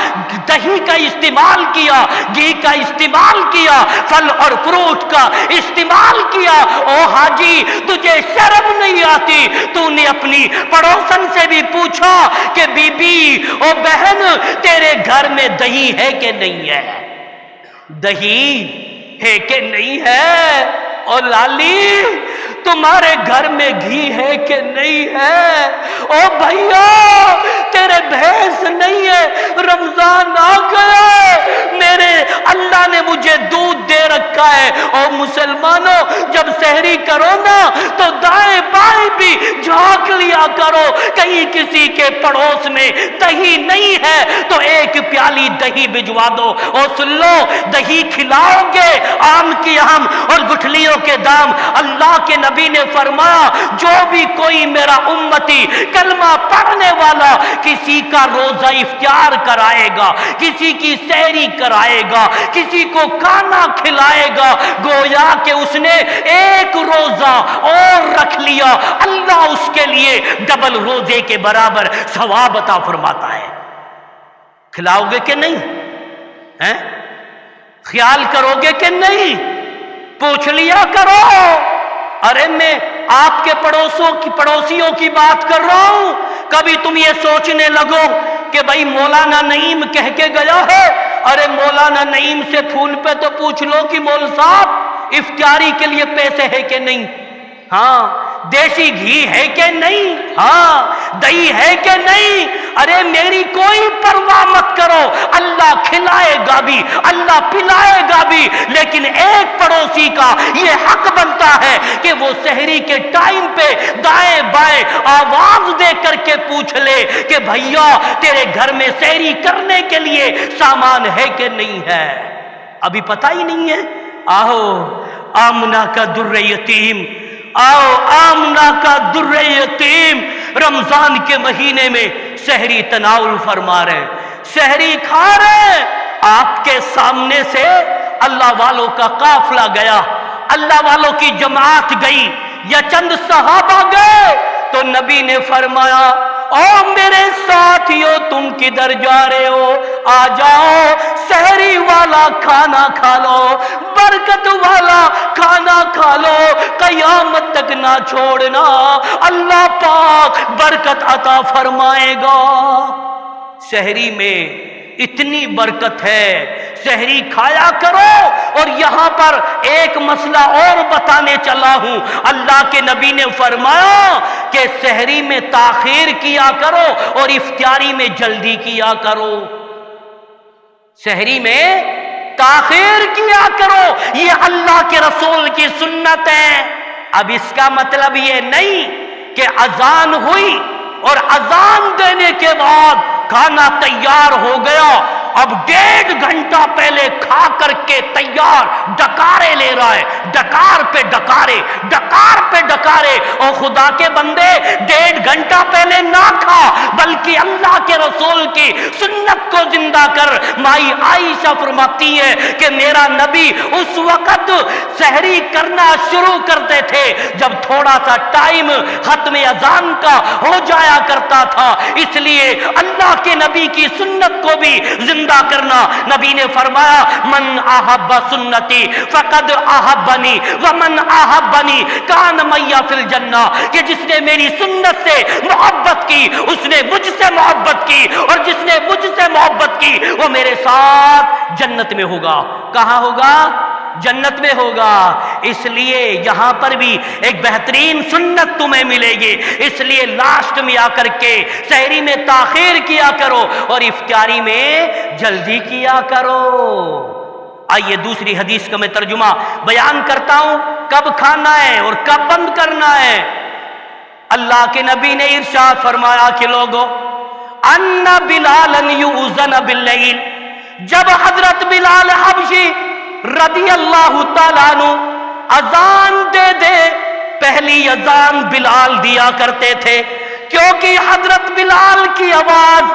دہی کا استعمال کیا، گھی کا استعمال کیا، پھل اور فروٹ کا استعمال کیا۔ او حاجی تجھے شرم نہیں آتی؟ تو نے اپنی پڑوسن سے بھی پوچھا کہ بی بی او بہن تیرے گھر میں دہی ہے کہ نہیں ہے، دہی ہے کہ نہیں ہے، او لالی تمہارے گھر میں گھی ہے کہ نہیں ہے، او بھیا تیرے بھینس نہیں ہے، رمضان آ گیا، میرے اللہ نے مجھے دودھ دے رکھا ہے۔ اور مسلمانوں جب سحری کرو نا تو دائیں بائیں بھی جھانک لیا کرو کہیں کسی کے پڑوس میں دہی نہیں ہے تو ایک پیالی دہی بھجوا دو۔ اور سن لو، دہی کھلاؤ گے آم کی آم اور گٹھلیوں کے دام۔ اللہ کے نبی نے فرمایا جو بھی کوئی میرا امتی کلمہ پڑھنے والا کسی کا روزہ افطار کرائے گا، کسی کی سحری کرائے گا، کسی کو کھانا کھلائے گا، گویا کہ اس نے ایک روزہ اور رکھ لیا، اللہ اس کے لیے ڈبل روزے کے برابر ثواب عطا فرماتا ہے۔ کھلاؤ گے کہ نہیں؟ خیال کرو گے کہ نہیں؟ پوچھ لیا کرو۔ ارے میں آپ کے پڑوسیوں کی بات کر رہا ہوں، کبھی تم یہ سوچنے لگو کہ بھائی مولانا نعیم کہہ کے گیا ہے، ارے مولانا نعیم سے فون پہ تو پوچھ لو کہ مول صاحب افطاری کے لیے پیسے ہے کہ نہیں، ہاں دیسی گھی ہے کہ نہیں، ہاں دہی ہے کہ نہیں۔ ارے میری کوئی پرواہ مت کرو، اللہ کھلائے گا بھی، اللہ پلائے گا بھی، لیکن ایک پڑوسی کا یہ حق بنتا ہے کہ وہ سحری کے ٹائم پہ دائیں بائیں آواز دے کر کے پوچھ لے کہ بھیا تیرے گھر میں سحری کرنے کے لیے سامان ہے کہ نہیں ہے۔ ابھی پتہ ہی نہیں ہے۔ آہو آمنہ کا در یتیم، آؤ آمنہ کا در یتیم رمضان کے مہینے میں سحری تناول فرما رہے ہیں، سحری کھا رہے ہیں۔ آپ کے سامنے سے اللہ والوں کا قافلہ گیا، اللہ والوں کی جماعت گئی یا چند صحابہ گئے تو نبی نے فرمایا او میرے ساتھیوں تم کدھر جا رہے ہو، آ جاؤ سحری والا کھانا کھا لو، برکت والا کھانا کھا لو، قیامت تک نہ چھوڑنا، اللہ پاک برکت عطا فرمائے گا۔ سحری میں اتنی برکت ہے، سحری کھایا کرو۔ اور یہاں پر ایک مسئلہ اور بتانے چلا ہوں، اللہ کے نبی نے فرمایا کہ سحری میں تاخیر کیا کرو اور افطاری میں جلدی کیا کرو۔ سحری میں تاخیر کیا کرو، یہ اللہ کے رسول کی سنت ہے۔ اب اس کا مطلب یہ نہیں کہ اذان ہوئی اور اذان دینے کے بعد کھانا تیار ہو گیا، اب 1.5 گھنٹہ پہلے کھا کر کے تیار ڈکارے لے رہا ہے، ڈکار پہ ڈکارے، ڈکار پہ ڈکارے۔ اور خدا کے بندے 1.5 گھنٹہ پہلے نہ کھا، بلکہ اللہ کے رسول کی سنت کو زندہ کر۔ مائی عائشہ فرماتی ہے کہ میرا نبی اس وقت سحری کرنا شروع کرتے تھے جب تھوڑا سا ٹائم ختم اذان کا ہو جایا کرتا تھا، اس لیے اللہ کے نبی کی سنت کو بھی زندہ کرنا۔ نبی نے فرمایا من احب سنتی فقد احبنی ومن احبنی کان معی فی الجنہ، کہ جس نے میری سنت سے محبت کی اس نے مجھ سے محبت کی، اور جس نے مجھ سے محبت کی وہ میرے ساتھ جنت میں ہوگا۔ کہاں ہوگا؟ جنت میں ہوگا۔ اس لیے یہاں پر بھی ایک بہترین سنت تمہیں ملے گی، اس لیے لاسٹ میں آ کر کے سحری میں تاخیر کیا کرو اور افطاری میں جلدی کیا کرو۔ آئیے دوسری حدیث کا میں ترجمہ بیان کرتا ہوں، کب کھانا ہے اور کب بند کرنا ہے۔ اللہ کے نبی نے ارشاد فرمایا کہ لوگو ان بلالا یؤذن باللیل، جب حضرت بلال حبشی رضی اللہ تعالیٰ عنہ اذان دے پہلی اذان بلال دیا کرتے تھے، کیونکہ حضرت بلال کی آواز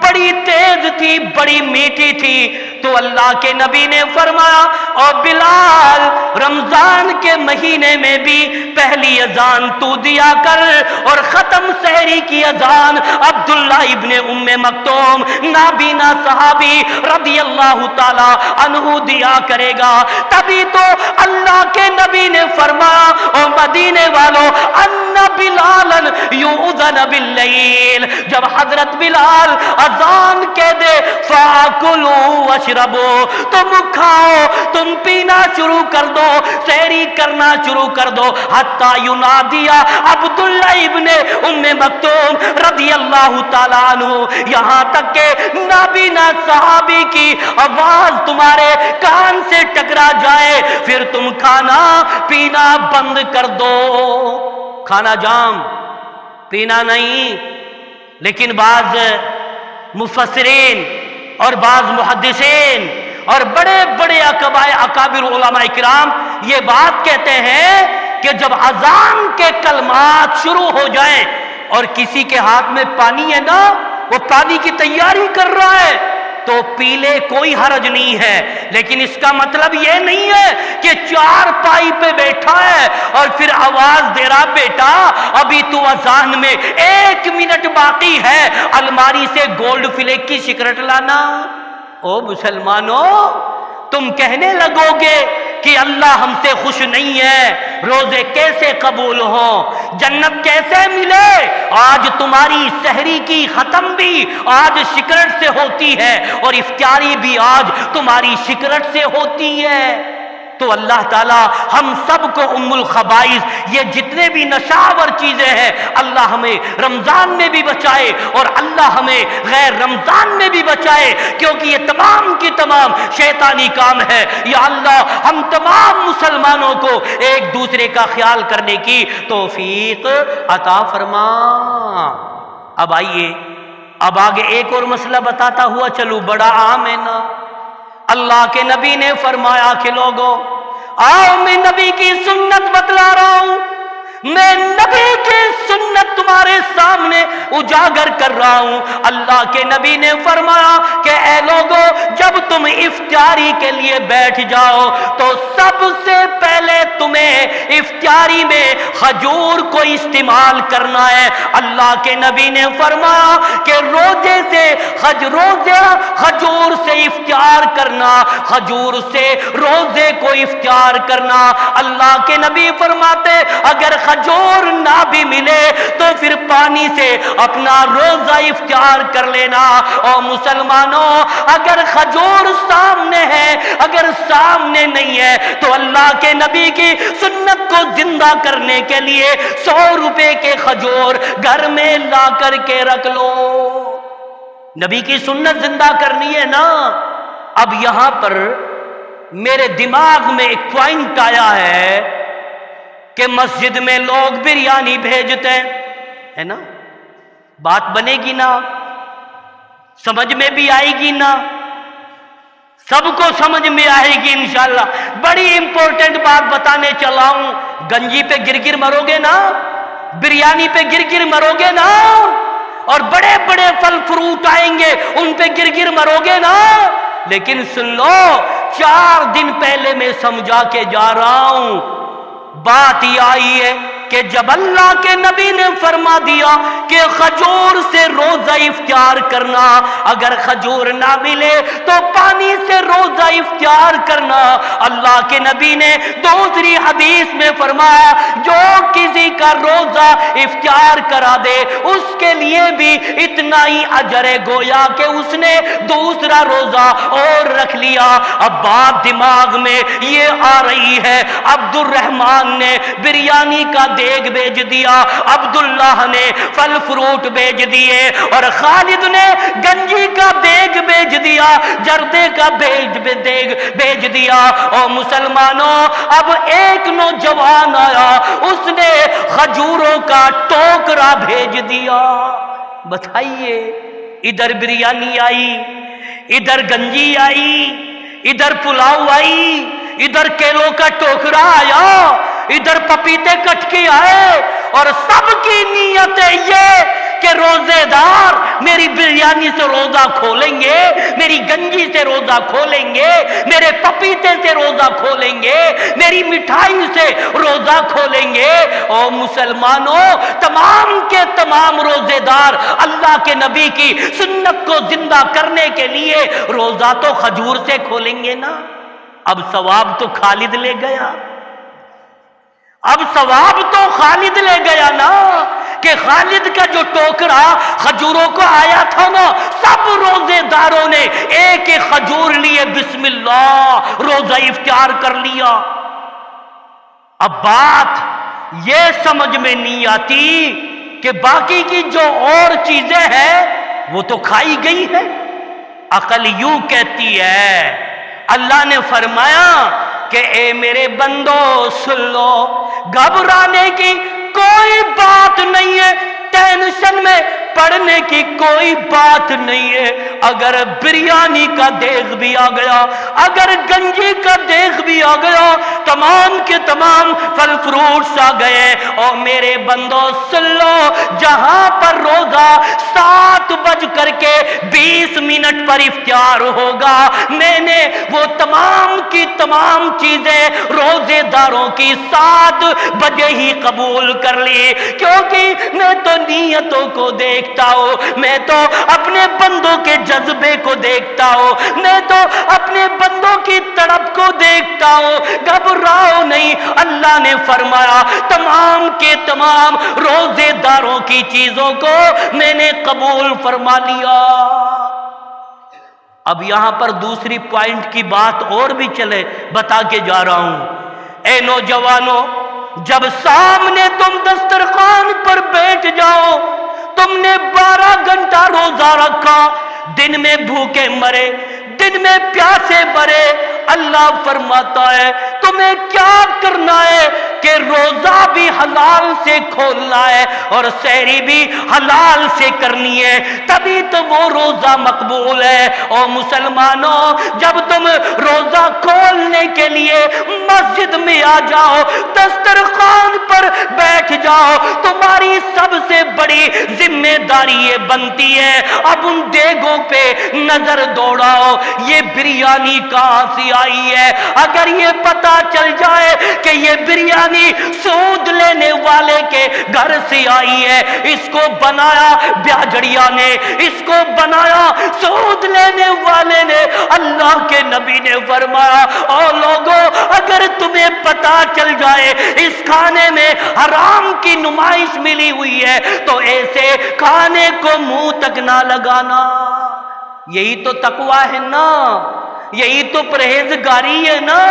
بڑی تیز تھی، بڑی میٹھی تھی، تو اللہ کے نبی نے فرمایا اور بلال رمضان کے مہینے میں بھی پہلی اذان تو دیا کر، اور ختم سحری کی اذان عبداللہ ابن ام مکتوم نابینا صحابی رضی اللہ تعالی عنہ دیا کرے گا۔ تبھی تو اللہ کے نبی نے فرمایا اور مدینے والوں ان بلالا یؤذن باللیل، جب حضرت بلال اذان کہہ دے فاکلوا واشربوا، تم کھاؤ تم پینا شروع کر دو، سحری کرنا شروع کر دو، حتی ینادیا عبداللہ ابن ام مکتوم رضی اللہ تعالیٰ عنہ، یہاں تک کہ نابینا صحابی کی آواز تمہارے کان سے ٹکرا جائے، پھر تم کھانا پینا بند کر دو۔ کھانا جام، پینا نہیں. لیکن بعض مفسرین اور بعض محدثین اور بڑے بڑے اکابر علماء کرام یہ بات کہتے ہیں کہ جب اذان کے کلمات شروع ہو جائیں اور کسی کے ہاتھ میں پانی ہے نا، وہ پانی کی تیاری کر رہا ہے تو پی لے، کوئی حرج نہیں ہے. لیکن اس کا مطلب یہ نہیں ہے کہ چار پائی پہ بیٹھا ہے اور پھر آواز دے رہا بیٹا ابھی تو اذان میں 1 منٹ باقی ہے، الماری سے گولڈ فلیک کی سگریٹ لانا. او مسلمانوں، تم کہنے لگو گے کہ اللہ ہم سے خوش نہیں ہے، روزے کیسے قبول ہوں، جنت کیسے ملے؟ آج تمہاری سحری کی ختم بھی آج سگریٹ سے ہوتی ہے اور افطاری بھی آج تمہاری سگریٹ سے ہوتی ہے. تو اللہ تعالیٰ ہم سب کو ام الخبائث یہ جتنے بھی نشاور چیزیں ہیں اللہ ہمیں رمضان میں بھی بچائے اور اللہ ہمیں غیر رمضان میں بھی بچائے، کیونکہ یہ تمام کی تمام شیطانی کام ہے. یا اللہ ہم تمام مسلمانوں کو ایک دوسرے کا خیال کرنے کی توفیق عطا فرما. اب آئیے، اب آگے ایک اور مسئلہ بتاتا ہوا چلو، بڑا عام ہے نا. اللہ کے نبی نے فرمایا کہ لوگوں آؤ میں نبی کی سنت بتلا رہا ہوں، میں نبی کی سنت تمہارے سامنے اجاگر کر رہا ہوں. اللہ کے نبی نے فرمایا کہ اے لوگوں جب تم افطاری کے لیے بیٹھ جاؤ تو سب سے پہلے تمہیں افطاری میں کھجور کو استعمال کرنا ہے. اللہ کے نبی نے فرمایا کہ روزے سے کھجور سے افطار کرنا، کھجور سے روزے کو افطار کرنا. اللہ کے نبی فرماتے اگر کھجور نہ بھی ملے تو پھر پانی سے اپنا روزہ افطار کر لینا. اور مسلمانوں اگر کھجور سامنے ہے، اگر سامنے نہیں ہے تو اللہ کے نبی کی سنت کو زندہ کرنے کے لیے 100 روپے کے کھجور گھر میں لا کر کے رکھ لو. نبی کی سنت زندہ کرنی ہے نا. اب یہاں پر میرے دماغ میں ایک پوائنٹ آیا ہے کہ مسجد میں لوگ بریانی بھیجتے ہیں نا، بات بنے گی نا، سمجھ میں بھی آئے گی نا، سب کو سمجھ میں آئے گی انشاءاللہ. بڑی امپورٹنٹ بات بتانے چلا ہوں. گنجی پہ گر مرو گے نا، بریانی پہ گر مرو گے نا، اور بڑے بڑے پھل فروٹ آئیں گے ان پہ گر مرو گے نا. لیکن سن لو 4 دن پہلے میں سمجھا کے جا رہا ہوں، بات یہ آئی ہے کہ جب اللہ کے نبی نے فرما دیا کہ کھجور سے روزہ افطار کرنا، اگر کھجور نہ ملے تو پانی سے روزہ افطار کرنا. اللہ کے نبی نے دوسری حدیث میں فرمایا جو کسی کا روزہ افطار کرا دے اس کے لیے بھی اتنا ہی اجر ہے گویا کہ اس نے دوسرا روزہ اور رکھ لیا. اب بات دماغ میں یہ آ رہی ہے، عبد الرحمن نے بریانی کا دیگ بھیج دیا، عبداللہ نے پھل فروٹ بھیج دیے، اور خالد نے گنجی کا دیگ بھیج دیا، جردے کا دیگ بھیج دیا. اور مسلمانوں اب ایک نوجوان آیا، اس نے کھجوروں کا ٹوکرا بھیج دیا. بتائیے، ادھر بریانی آئی، ادھر گنجی آئی، ادھر پلاؤ آئی، ادھر کیلوں کا ٹوکرا آیا، ادھر پپیتے کٹ کے آئے، اور سب کی نیت ہے یہ کہ روزے دار میری بریانی سے روزہ کھولیں گے، میری گنجی سے روزہ کھولیں گے، میرے پپیتے سے روزہ کھولیں گے، میری مٹھائی سے روزہ کھولیں گے. اور مسلمانوں تمام کے تمام روزے دار اللہ کے نبی کی سنت کو زندہ کرنے کے لیے روزہ تو کھجور سے کھولیں گے نا. اب ثواب تو خالد لے گیا، اب ثواب تو خالد لے گیا نا، کہ خالد کا جو ٹوکرا کھجوروں کو آیا تھا نا، سب روزے داروں نے ایک ایک کھجور لیے، بسم اللہ روزہ افطار کر لیا. اب بات یہ سمجھ میں نہیں آتی کہ باقی کی جو اور چیزیں ہیں وہ تو کھائی گئی ہے. عقل یوں کہتی ہے، اللہ نے فرمایا کہ اے میرے بندو سن لو، گھبرانے کی کوئی بات نہیں ہے، پڑھنے کی کوئی بات نہیں ہے۔ اگر بریانی کا دیگ بھی آ گیا، اگر گنجی کا دیگ بھی آ گیا، تمام کے تمام پھل فروٹس آ گئے، اور میرے بندو سن لو، جہاں پر روزہ 7:20 پر افطار ہوگا، میں نے وہ تمام کی تمام چیزیں روزے داروں کی 7 بجے ہی قبول کر لی، کیونکہ میں تو نیتوں کو دیکھتا ہوں، میں تو اپنے بندوں کے جذبے کو دیکھتا ہوں، میں تو اپنے بندوں کی تڑپ کو دیکھتا ہوں۔ گھبراؤ نہیں، اللہ نے فرمایا تمام کے تمام روزے داروں کی چیزوں کو میں نے قبول فرما لیا۔ اب یہاں پر دوسری پوائنٹ کی بات اور بھی چلے بتا کے جا رہا ہوں۔ اے نوجوانوں، جب سامنے تم دسترخوان پر بیٹھ جاؤ، تم نے 12 گھنٹہ روزہ رکھا، دن میں بھوکے مرے، دن میں پیاسے مرے، اللہ فرماتا ہے تمہیں کیا کرنا ہے کہ روزہ بھی حلال سے کھولنا ہے اور سحری بھی حلال سے کرنی ہے، تبھی تو وہ روزہ مقبول ہے۔ اور مسلمانوں، جب تم روزہ کھولنے کے لیے مسجد میں آ جاؤ، دسترخوان پر بیٹھ جاؤ، تمہاری سب سے بڑی ذمہ داری یہ بنتی ہے اب ان دیگوں پہ نظر دوڑاؤ، یہ بریانی کہاں سے آئی ہے؟ اگر یہ پتا چل جائے کہ یہ بریانی سود لینے والے کے گھر سے آئی ہے، اس کو بنایا بیاجڑیا نے، اس کو بنایا سود لینے والے نے، اللہ کے نبی نے فرمایا او لوگوں، اگر تمہیں پتا چل جائے اس کھانے میں حرام کی نمائش ملی ہوئی ہے تو ایسے کھانے کو منہ تک نہ لگانا۔ یہی تو تقویٰ ہے نا، یہی تو پرہیزگاری ہے نا۔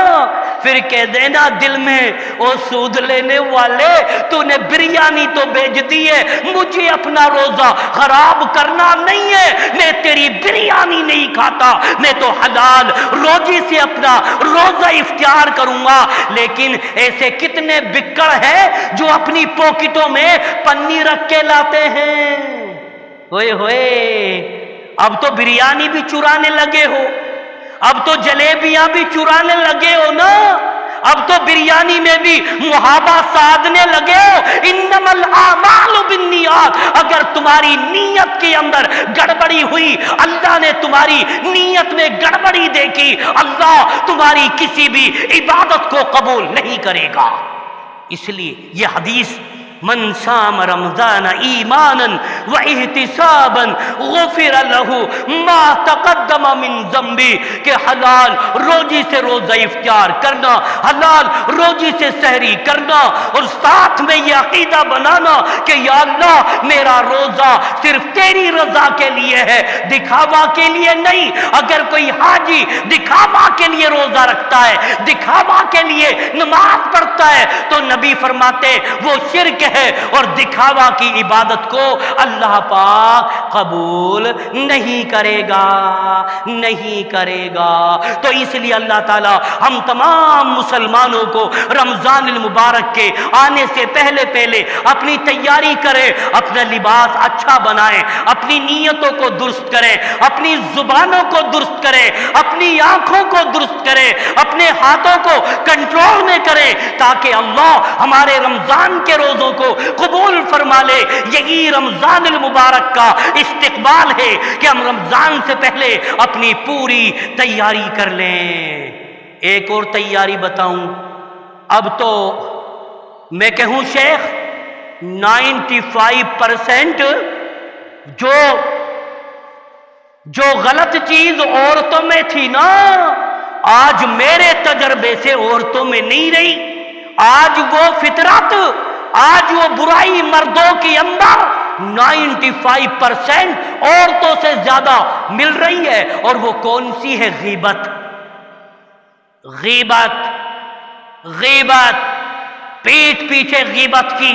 پھر کہہ دینا دل میں او سود لینے والے، تو نے بریانی تو بیچ دی ہے، مجھے اپنا روزہ خراب کرنا نہیں ہے، میں تیری بریانی نہیں کھاتا، میں تو حلال روزی سے اپنا روزہ افطار کروں گا۔ لیکن ایسے کتنے بکڑ ہیں جو اپنی پاکٹوں میں پنی رکھ کے لاتے ہیں۔ ہوئے ہوئے، اب تو بریانی بھی چرانے لگے ہو، اب تو جلیبیاں بھی چرانے لگے ہو نا، اب تو بریانی میں بھی محابہ سادنے لگے ہو۔ انما الاعمال بالنیات، اگر تمہاری نیت کے اندر گڑبڑی ہوئی، اللہ نے تمہاری نیت میں گڑبڑی دیکھی، اللہ تمہاری کسی بھی عبادت کو قبول نہیں کرے گا۔ اس لیے یہ حدیث من صام رمضان ایمانا واحتسابا غفر له ما تقدم من ذنبه، کہ حلال روزی سے روزہ افطار کرنا، حلال روزی سے سحری کرنا، اور ساتھ میں یہ عقیدہ بنانا کہ یا اللہ میرا روزہ صرف تیری رضا کے لیے ہے، دکھاوا کے لیے نہیں۔ اگر کوئی حاجی دکھاوا کے لیے روزہ رکھتا ہے، دکھاوا کے لیے نماز پڑھتا ہے، تو نبی فرماتے وہ شرک ہے اور دکھاوا کی عبادت کو اللہ پاک قبول نہیں کرے گا، نہیں کرے گا۔ تو اس لیے اللہ تعالی ہم تمام مسلمانوں کو رمضان المبارک کے آنے سے پہلے پہلے اپنی تیاری کریں، اپنا لباس اچھا بنائیں، اپنی نیتوں کو درست کریں، اپنی زبانوں کو درست کریں، اپنی آنکھوں کو درست کریں، اپنے ہاتھوں کو کنٹرول میں کریں، تاکہ اللہ ہمارے رمضان کے روزوں کو قبول فرما لے۔ یہی رمضان المبارک کا استقبال ہے کہ ہم رمضان سے پہلے اپنی پوری تیاری کر لیں۔ ایک اور تیاری بتاؤں، اب تو میں کہوں شیخ 95% جو غلط چیز عورتوں میں تھی نا، آج میرے تجربے سے عورتوں میں نہیں رہی۔ آج وہ فطرت، آج وہ برائی مردوں کے اندر 95% عورتوں سے زیادہ مل رہی ہے، اور وہ کون سی ہے؟ غیبت۔ غیبت، غیبت، پیٹھ پیچھے غیبت کی۔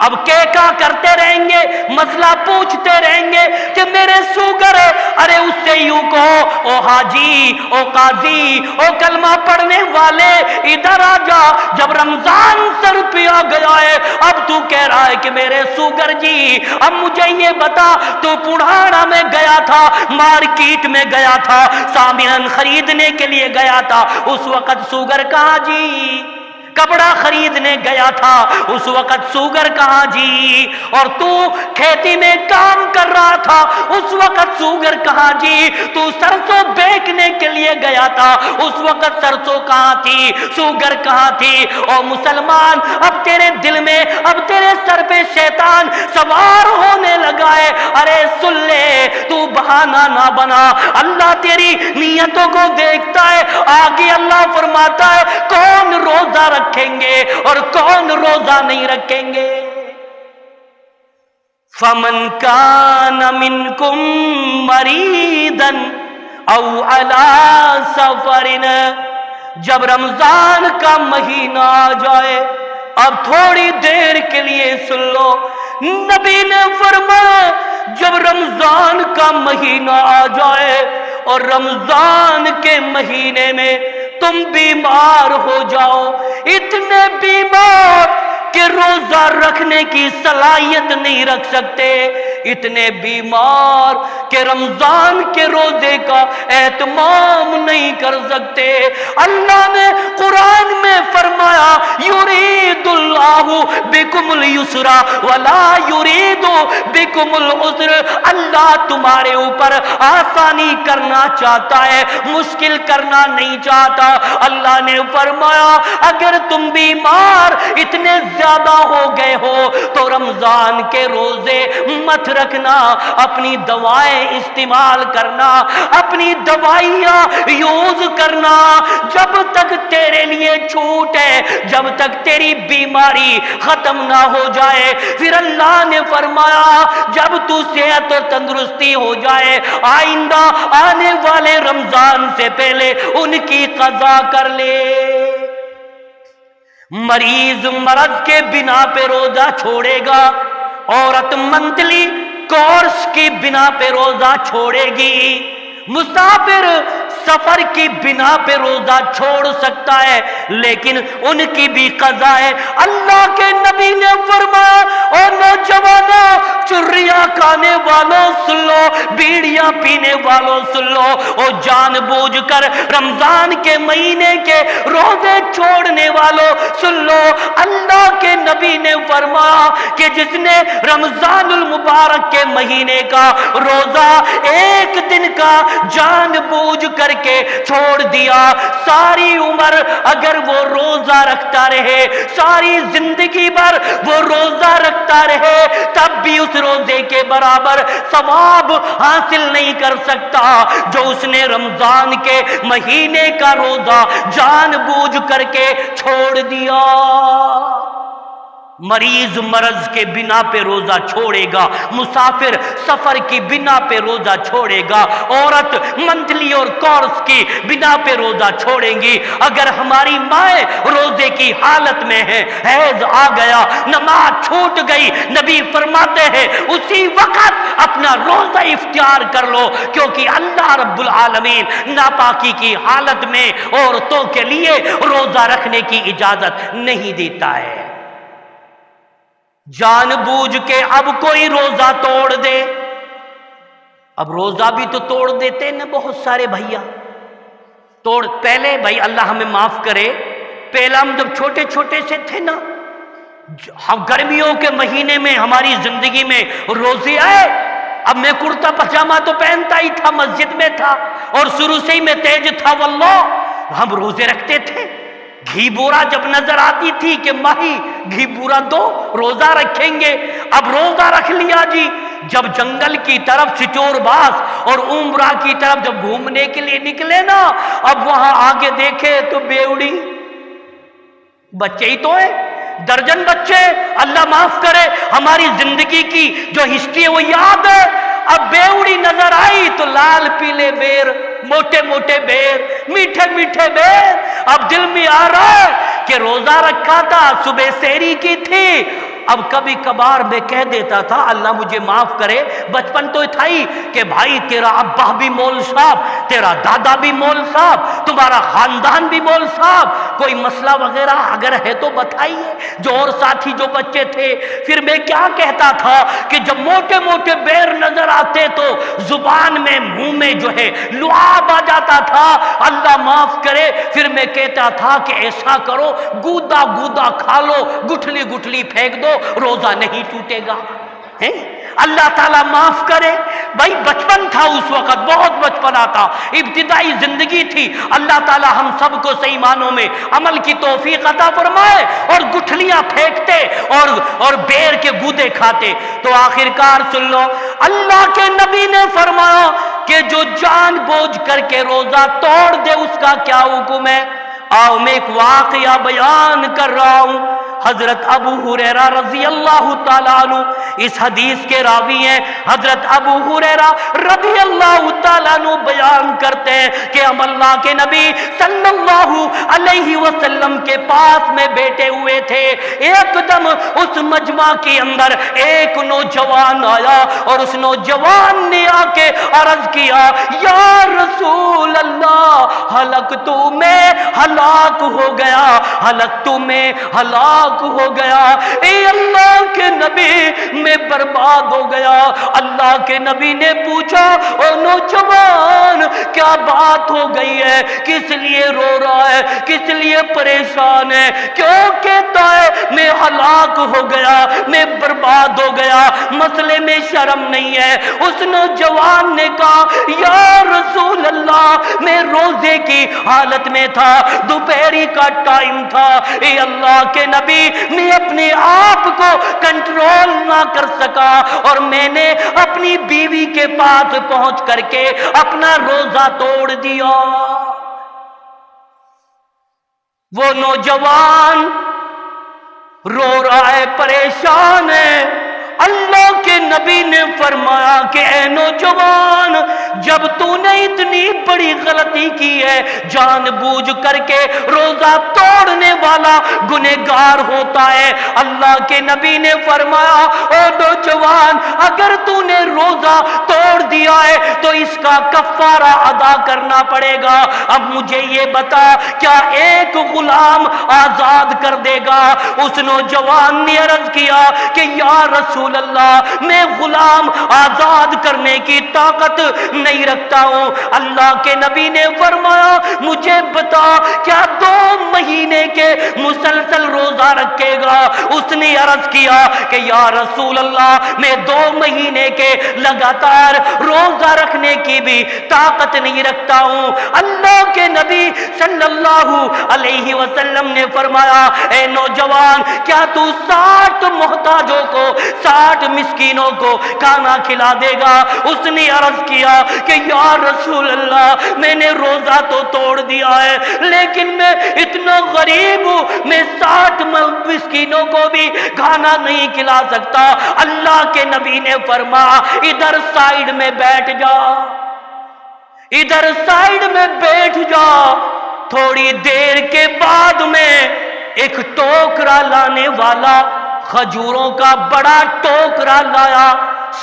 اب کیکا کرتے رہیں گے, مسئلہ پوچھتے رہیں گے کہ میرے سوگر ہے. ارے اس سے یوں کہو, او حاجی, او قاضی, او کلمہ پڑھنے والے, ادھر آ جا. جب رمضان سر پہ آ گیا ہے, اب تو کہہ رہا ہے کہ میرے سوگر جی, اب مجھے یہ بتا, تو پڑھاڑا میں گیا تھا, مارکیٹ میں گیا تھا, سامان خریدنے کے لیے گیا تھا, اس وقت سوگر کہاں جی؟ کپڑا خریدنے گیا تھا, اس وقت سوگر کہاں جی؟ اور تو کھیتی میں کام کر رہا تھا, اس وقت سوگر کہاں جی؟ تو سرسوں بیچنے کے لیے گیا تھا, اس وقت سرسوں کہاں تھی؟ سوگر کہاں تھی؟ اور مسلمان, اب تیرے دل میں, اب تیرے سر پہ شیطان سوار ہونے لگا ہے. ارے سن لے, تو بہانہ نہ بنا, اللہ تیری نیتوں کو دیکھتا ہے. آگے اللہ فرماتا ہے کون روزہ رکھیں گے اور کون روزہ نہیں رکھیں گے. فَمَنْ كَانَ مِنْكُمْ مَرِيضًا أَوْ عَلَى سَفَرٍ. جب رمضان کا مہینہ آ جائے, اب تھوڑی دیر کے لیے سن لو, نبی نے فرمایا جب رمضان کا مہینہ آ جائے اور رمضان کے مہینے میں تم بیمار ہو جاؤ, اتنے بیمار کہ روزہ رکھنے کی صلاحیت نہیں رکھ سکتے, اتنے بیمار کہ رمضان کے روزے کا اہتمام نہیں کر سکتے. اللہ نے قرآن میں فرمایا یرید اللہ بکم الیسر ولا یرید بکم العسر. اللہ تمہارے اوپر آسانی کرنا چاہتا ہے, مشکل کرنا نہیں چاہتا. اللہ نے فرمایا اگر تم بیمار اتنے زیادہ ہو گئے ہو تو رمضان کے روزے مت رکھنا, اپنی دوائیں استعمال کرنا, اپنی دوائیاں یوز کرنا. جب تک تیرے لیے چھوٹ ہے, جب تک تیری بیماری ختم نہ ہو جائے. پھر اللہ نے فرمایا جب تو صحت اور تندرستی ہو جائے, آئندہ آنے والے رمضان سے پہلے ان کی قضا کر لے. مریض مرض کے بنا پہ روزہ چھوڑے گا, عورت منتلی کورس کی بنا پہ روزہ چھوڑے گی, مسافر سفر کی بنا پہ روزہ چھوڑ سکتا ہے, لیکن ان کی بھی قضا ہے. اللہ کے نبی نے فرمایا اور نوجوانوں, چریاں کھانے والوں سن لو, بیڑیاں پینے والوں سن لو, اور جان بوجھ کر رمضان کے مہینے کے روزے چھوڑنے والوں سن لو. اللہ کے نبی نے فرمایا کہ جس نے رمضان المبارک کے مہینے کا روزہ ایک دن کا جان بوجھ کر کے چھوڑ دیا, ساری عمر اگر وہ روزہ رکھتا رہے, ساری زندگی بھر وہ روزہ رکھتا رہے, تب بھی اس روزے کے برابر ثواب حاصل نہیں کر سکتا جو اس نے رمضان کے مہینے کا روزہ جان بوجھ کر کے چھوڑ دیا. مریض مرض کے بنا پہ روزہ چھوڑے گا, مسافر سفر کی بنا پہ روزہ چھوڑے گا, عورت منتلی اور کورس کی بنا پہ روزہ چھوڑیں گی. اگر ہماری مائیں روزے کی حالت میں ہیں, حیض آ گیا, نماز چھوٹ گئی, نبی فرماتے ہیں اسی وقت اپنا روزہ اختیار کر لو, کیونکہ اللہ رب العالمین ناپاکی کی حالت میں عورتوں کے لیے روزہ رکھنے کی اجازت نہیں دیتا ہے. جان بوجھ کے اب کوئی روزہ توڑ دے, اب روزہ بھی تو توڑ دیتے نا بہت سارے بھیا, پہلے بھائی اللہ ہمیں معاف کرے, پہلا ہم جب چھوٹے چھوٹے سے تھے نا, ہم گرمیوں کے مہینے میں ہماری زندگی میں روزے آئے, اب میں کرتا پجامہ تو پہنتا ہی تھا, مسجد میں تھا اور شروع سے ہی میں تیز تھا, واللہ ہم روزے رکھتے تھے. گھی بورا جب نظر آتی تھی کہ ماہی گھی بورا دو, روزہ رکھیں گے. اب روزہ رکھ لیا جی, جب جنگل کی طرف چچور باز اور عمرہ کی طرف جب گھومنے کے لیے نکلے نا, اب وہاں آگے دیکھے تو بیوڑی بچے ہی تو ہیں, درجن بچے. اللہ معاف کرے, ہماری زندگی کی جو ہسٹری ہے وہ یاد ہے. اب بیوڑی نظر آئی تو لال پیلے بیر, موٹے موٹے بیر, میٹھے میٹھے بیر. اب دل میں آ رہا ہے کہ روزہ رکھا تھا, صبح سحری کی تھی, اب کبھی کبھار میں کہہ دیتا تھا اللہ مجھے معاف کرے، بچپن تو تھا ہی کہ بھائی تیرا ابا بھی مول صاحب، تیرا دادا بھی مول صاحب، تمہارا خاندان بھی مول صاحب، کوئی مسئلہ وغیرہ اگر ہے تو بتائیے، جو اور ساتھی جو بچے تھے۔ پھر میں کیا کہتا تھا کہ جب موٹے موٹے بیر نظر آتے تو زبان میں منہ میں جو ہے لعاب آ جاتا تھا، اللہ معاف کرے، پھر میں کہتا تھا کہ ایسا کرو گودا گودا کھا لو، گٹھلی گٹھلی پھینک دو، روزہ نہیں ٹوٹے گا۔ اللہ تعالیٰ معاف کرے، بھائی بچپن تھا اس وقت، بہت بچپنا تھا، ابتدائی زندگی تھی۔ اللہ تعالیٰ ہم سب کو صحیح معنوں میں عمل کی توفیق عطا فرمائے، اور گٹھلیاں پھینکتے اور بیر کے گودے کھاتے۔ تو آخرکار سن لو، اللہ کے نبی نے فرمایا کہ جو جان بوجھ کر کے روزہ توڑ دے اس کا کیا حکم ہے۔ آؤ میں ایک واقعہ بیان کر رہا ہوں۔ حضرت ابو ہریرہ رضی اللہ تعالیٰ عنہ اس حدیث کے راوی ہیں۔ حضرت ابو ہریرہ رضی اللہ تعالیٰ عنہ بیان کرتے ہیں کہ ہم اللہ کے نبی صلی اللہ علیہ وسلم کے پاس میں بیٹھے ہوئے تھے، ایک دم اس مجمع کے اندر ایک نوجوان آیا، اور اس نوجوان نے آ کے عرض کیا، یا رسول اللہ ہلکتو میں ہلاک ہو گیا، ہلکتو میں ہلاک ہو گیا، اے اللہ کے نبی میں برباد ہو گیا۔ اللہ کے نبی نے پوچھا، او نوجوان کیا بات ہو گئی ہے، کس لیے رو رہا ہے، کس لیے پریشان ہے، کیوں کہتا ہے میں ہلاک ہو گیا، میں برباد ہو گیا، مسئلے میں شرم نہیں ہے؟ اس نوجوان نے کہا، یا رسول اللہ میں روزے کی حالت میں تھا، دوپہری کا ٹائم تھا، اے اللہ کے نبی میں اپنے آپ کو کنٹرول نہ کر سکا، اور میں نے اپنی بیوی کے پاس پہنچ کر کے اپنا روزہ توڑ دیا۔ وہ نوجوان رو رہا ہے، پریشان ہے۔ اللہ کے نبی نے فرمایا کہ اے نوجوان، جب تو نے اتنی بڑی غلطی کی ہے، جان بوجھ کر کے روزہ توڑنے والا گنہگار ہوتا ہے۔ اللہ کے نبی نے فرمایا، اے نوجوان اگر تو نے روزہ توڑ دیا ہے تو اس کا کفارہ ادا کرنا پڑے گا۔ اب مجھے یہ بتا، کیا ایک غلام آزاد کر دے گا؟ اس نوجوان نے عرض کیا کہ یا رسول اللہ میں غلام آزاد کرنے کی طاقت نہیں رکھتا ہوں۔ اللہ کے نبی نے فرمایا، مجھے بتا کیا 2 مہینے کے مسلسل روزہ رکھے گا؟ اس نے عرض کیا کہ یا رسول اللہ میں 2 مہینے کے لگاتار روزہ رکھنے کی بھی طاقت نہیں رکھتا ہوں۔ اللہ کے نبی صلی اللہ علیہ وسلم نے فرمایا، اے نوجوان کیا تو 60 محتاجوں کو، 60 مسکینوں کو کھانا کھلا دے گا؟ اس نے عرض کیا کہ یا رسول اللہ میں نے روزہ تو توڑ دیا ہے، لیکن میں اتنا غریب ہوں، میں 60 مسکینوں کو بھی کھانا نہیں کھلا سکتا۔ اللہ کے نبی نے فرمایا، ادھر سائیڈ میں بیٹھ جا، ادھر سائیڈ میں بیٹھ جا۔ تھوڑی دیر کے بعد میں ایک ٹوکرا لانے والا کھجوروں کا بڑا ٹوکرا لایا،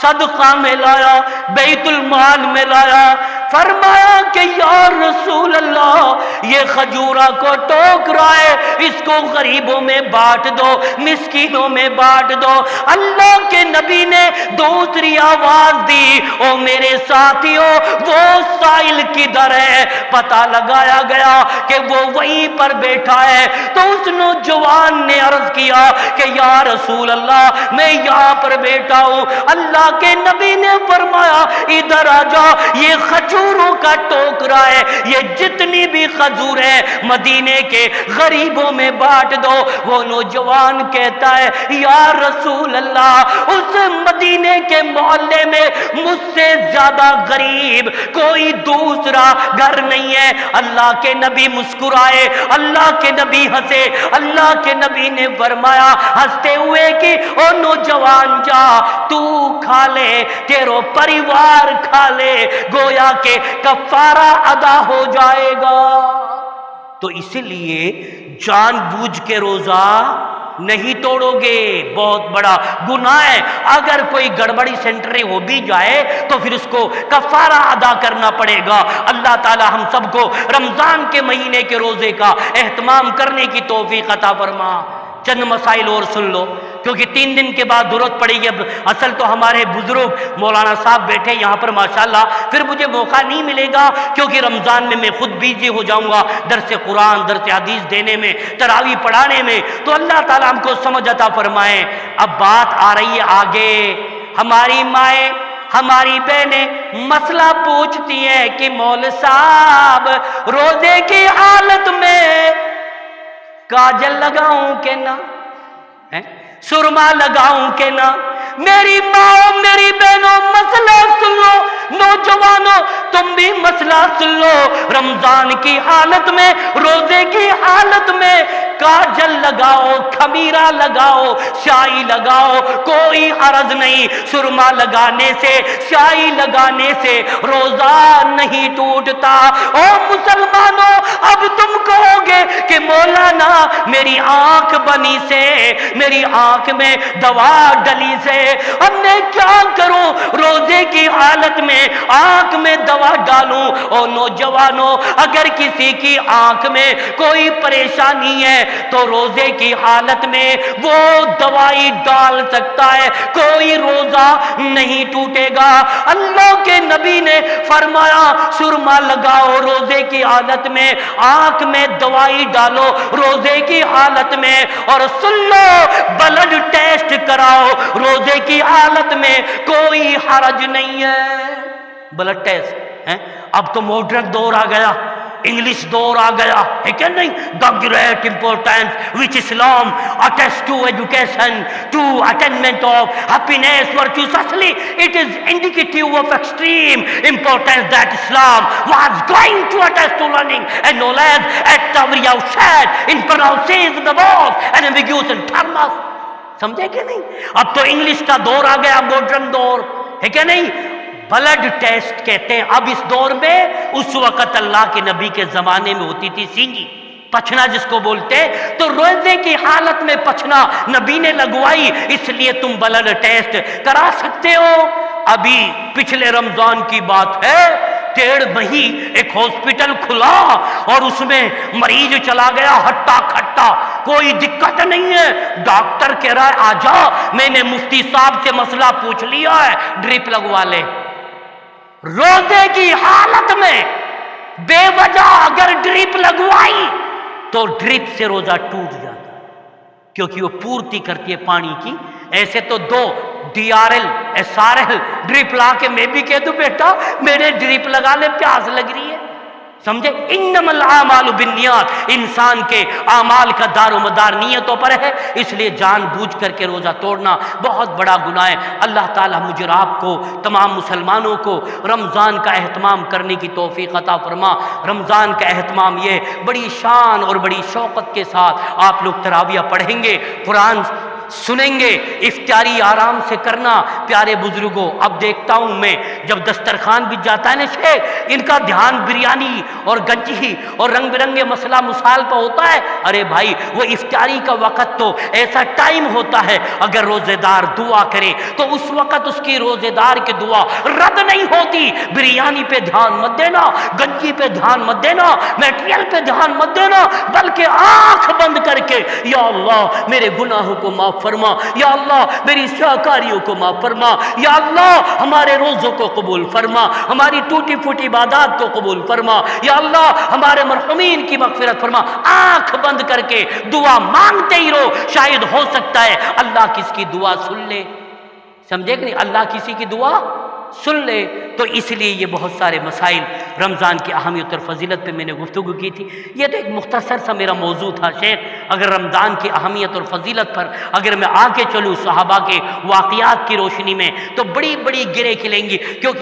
صدقہ میں لایا، بیت المال میں لایا۔ فرمایا کہ یا رسول اللہ یہ کھجورا کو ٹوکرا ہے، اس کو غریبوں میں بانٹ دو، مسکینوں میں بانٹ دو۔ اللہ کے نبی نے دوسری آواز دی، او میرے ساتھیوں وہ سائل کدھر ہے؟ پتہ لگایا گیا کہ وہ وہیں پر بیٹھا ہے۔ تو اس نوجوان نے عرض کیا کہ یا رسول اللہ میں یہاں پر بیٹھا ہوں۔ اللہ کے نبی نے فرمایا ادھر آ جا، یہ کھجوروں کا ٹوکرا ہے، یہ جتنی بھی کھجور ہے مدینے کے غریبوں میں بانٹ دو۔ وہ نوجوان کہتا ہے یا رسول اللہ اس مدینے کے محلے میں مجھ سے زیادہ غریب کوئی دوسرا گھر نہیں ہے۔ اللہ کے نبی مسکرائے، اللہ کے نبی ہنسے۔ اللہ کے نبی نے فرمایا ہنستے ہوئے کہ او نوجوان جا تو کھا لے، تیرو پریوار کھا لے، گویا کہ کفارہ ادا ہو جائے گا۔ تو اسی لیے جان بوجھ کے روزہ نہیں توڑو گے، بہت بڑا گناہ ہے۔ اگر کوئی گڑبڑی سینٹری ہو بھی جائے تو پھر اس کو کفارہ ادا کرنا پڑے گا۔ اللہ تعالی ہم سب کو رمضان کے مہینے کے روزے کا اہتمام کرنے کی توفیق عطا فرما۔ چند مسائل اور سن لو کیونکہ 3 دن کے بعد ضرورت پڑے گی۔ اب اصل تو ہمارے بزرگ مولانا صاحب بیٹھے یہاں پر ماشاءاللہ، پھر مجھے موقع نہیں ملے گا کیونکہ رمضان میں خود بیزی ہو جاؤں گا درس قرآن، درس حدیث دینے میں، تراویح پڑھانے میں۔ تو اللہ تعالیٰ ہم کو سمجھ عطا فرمائے۔ اب بات آ رہی ہے آگے، ہماری مائیں، ہماری بہنیں مسئلہ پوچھتی ہیں کہ مول صاحب روزے کی حالت میں کاجل لگاؤں کہ نہ، سرما لگاؤں کہ نہ؟ میری ماں، میری بہنوں، مسئلہ سن لو، نوجوانوں تم بھی مسئلہ سن لو۔ رمضان کی حالت میں، روزے کی حالت میں کاجل لگاؤ، خمیرہ لگاؤ، شائی لگاؤ، کوئی حرج نہیں۔ سرما لگانے سے، شائی لگانے سے روزہ نہیں ٹوٹتا۔ او مسلمانوں، اب تم کہو گے کہ مولانا میری آنکھ بنی سے، میری آنکھ میں دوا ڈلی سے، اب میں کیا کروں روزے کی حالت میں آنکھ میں دوا ڈالوں؟ اور نوجوانوں، اگر کسی کی آنکھ میں کوئی پریشانی ہے تو روزے کی حالت میں وہ دوائی ڈال سکتا ہے، کوئی روزہ نہیں ٹوٹے گا۔ اللہ کے نبی نے فرمایا سرما لگاؤ روزے کی حالت میں، آنکھ میں دوائی ڈالو روزے کی حالت میں، اور سن لو بلڈ ٹیسٹ کراؤ روزے کی حالت میں، کوئی حرج نہیں ہے۔ بلڈ ٹیسٹ ہے۔ اب تو ماڈرن دور آ گیا، انگلش دور آ گیا ہے کہ نہیں؟ The great importance which Islam attest to education, to attainment of happiness virtuously, it is indicative of extreme importance that Islam was going to attest to learning and knowledge at every outside in pronounces the word and ambiguous in terms. سمجھے کہ نہیں؟ اب تو English کا دور آ گیا، modern دور ہے کہ نہیں؟ بلڈ ٹیسٹ کہتے ہیں اب اس دور میں، اس وقت اللہ کے نبی کے زمانے میں ہوتی تھی سینگی، پچھنا جس کو بولتے، تو روزے کی حالت میں پچھنا نبی نے لگوائی، اس لیے تم بلڈ ٹیسٹ کرا سکتے ہو۔ ابھی پچھلے رمضان کی بات ہے، 1.5 مہینے ایک ہاسپٹل کھلا اور اس میں مریض چلا گیا ہٹا کھٹا، کوئی دقت نہیں ہے، ڈاکٹر کہہ رہا ہے آجا، میں نے مفتی صاحب سے مسئلہ پوچھ لیا ہے، ڈرپ لگوا لے۔ روزے کی حالت میں بے وجہ اگر ڈرپ لگوائی تو ڈرپ سے روزہ ٹوٹ جاتا ہے، کیونکہ وہ پورتی کرتی ہے پانی کی۔ ایسے تو 2 DRL SRL ڈرپ لا کے میں بھی کہہ دوں بیٹا میرے ڈرپ لگا لے، پیاس لگ رہی ہے۔ سمجھے؟ انما الاعمال بالنیات، انسان کے اعمال کا دار و مدار نیتوں پر ہے، اس لیے جان بوجھ کر کے روزہ توڑنا بہت بڑا گناہ ہے۔ اللہ تعالی مجھے اور آپ کو، تمام مسلمانوں کو رمضان کا اہتمام کرنے کی توفیق عطا فرما۔ رمضان کا اہتمام یہ بڑی شان اور بڑی شوقت کے ساتھ آپ لوگ تراویح پڑھیں گے، قرآن سنیں گے، افطاری آرام سے کرنا۔ پیارے بزرگوں، اب دیکھتا ہوں میں جب دسترخوان بھی جاتا ہے نا شیخ، ان کا دھیان بریانی اور گنجی اور رنگ برنگے مسئلہ مسائل پہ ہوتا ہے۔ ارے بھائی، وہ افطاری کا وقت تو ایسا ٹائم ہوتا ہے، اگر روزے دار دعا کرے تو اس وقت اس کی روزے دار کی دعا رد نہیں ہوتی۔ بریانی پہ دھیان مت دینا، گنجی پہ دھیان مت دینا، میٹریل پہ دھیان مت دینا، بلکہ آنکھ بند کر کے یا اللہ میرے گناہوں کو معاف فرما، یا اللہ میری سیاکاریوں کو معاف فرما، یا اللہ ہمارے روزوں کو قبول فرما، ہماری ٹوٹی پھوٹی عبادات کو قبول فرما، یا اللہ ہمارے مرحومین کی مغفرت فرما۔ آنکھ بند کر کے دعا مانگتے ہی رہو، شاید ہو سکتا ہے اللہ کس کی دعا سن لے۔ سمجھے کہ نہیں؟ اللہ کسی کی دعا سن لے۔ تو اس لیے یہ بہت سارے مسائل رمضان کی اہمیت اور فضیلت پہ میں نے گفتگو کی تھی۔ یہ تو ایک مختصر سا میرا موضوع تھا شیخ، اگر رمضان کی اہمیت اور فضیلت پر اگر میں آگے چلوں صحابہ کے واقعات کی روشنی میں تو بڑی بڑی گریں کھلیں گی، کیونکہ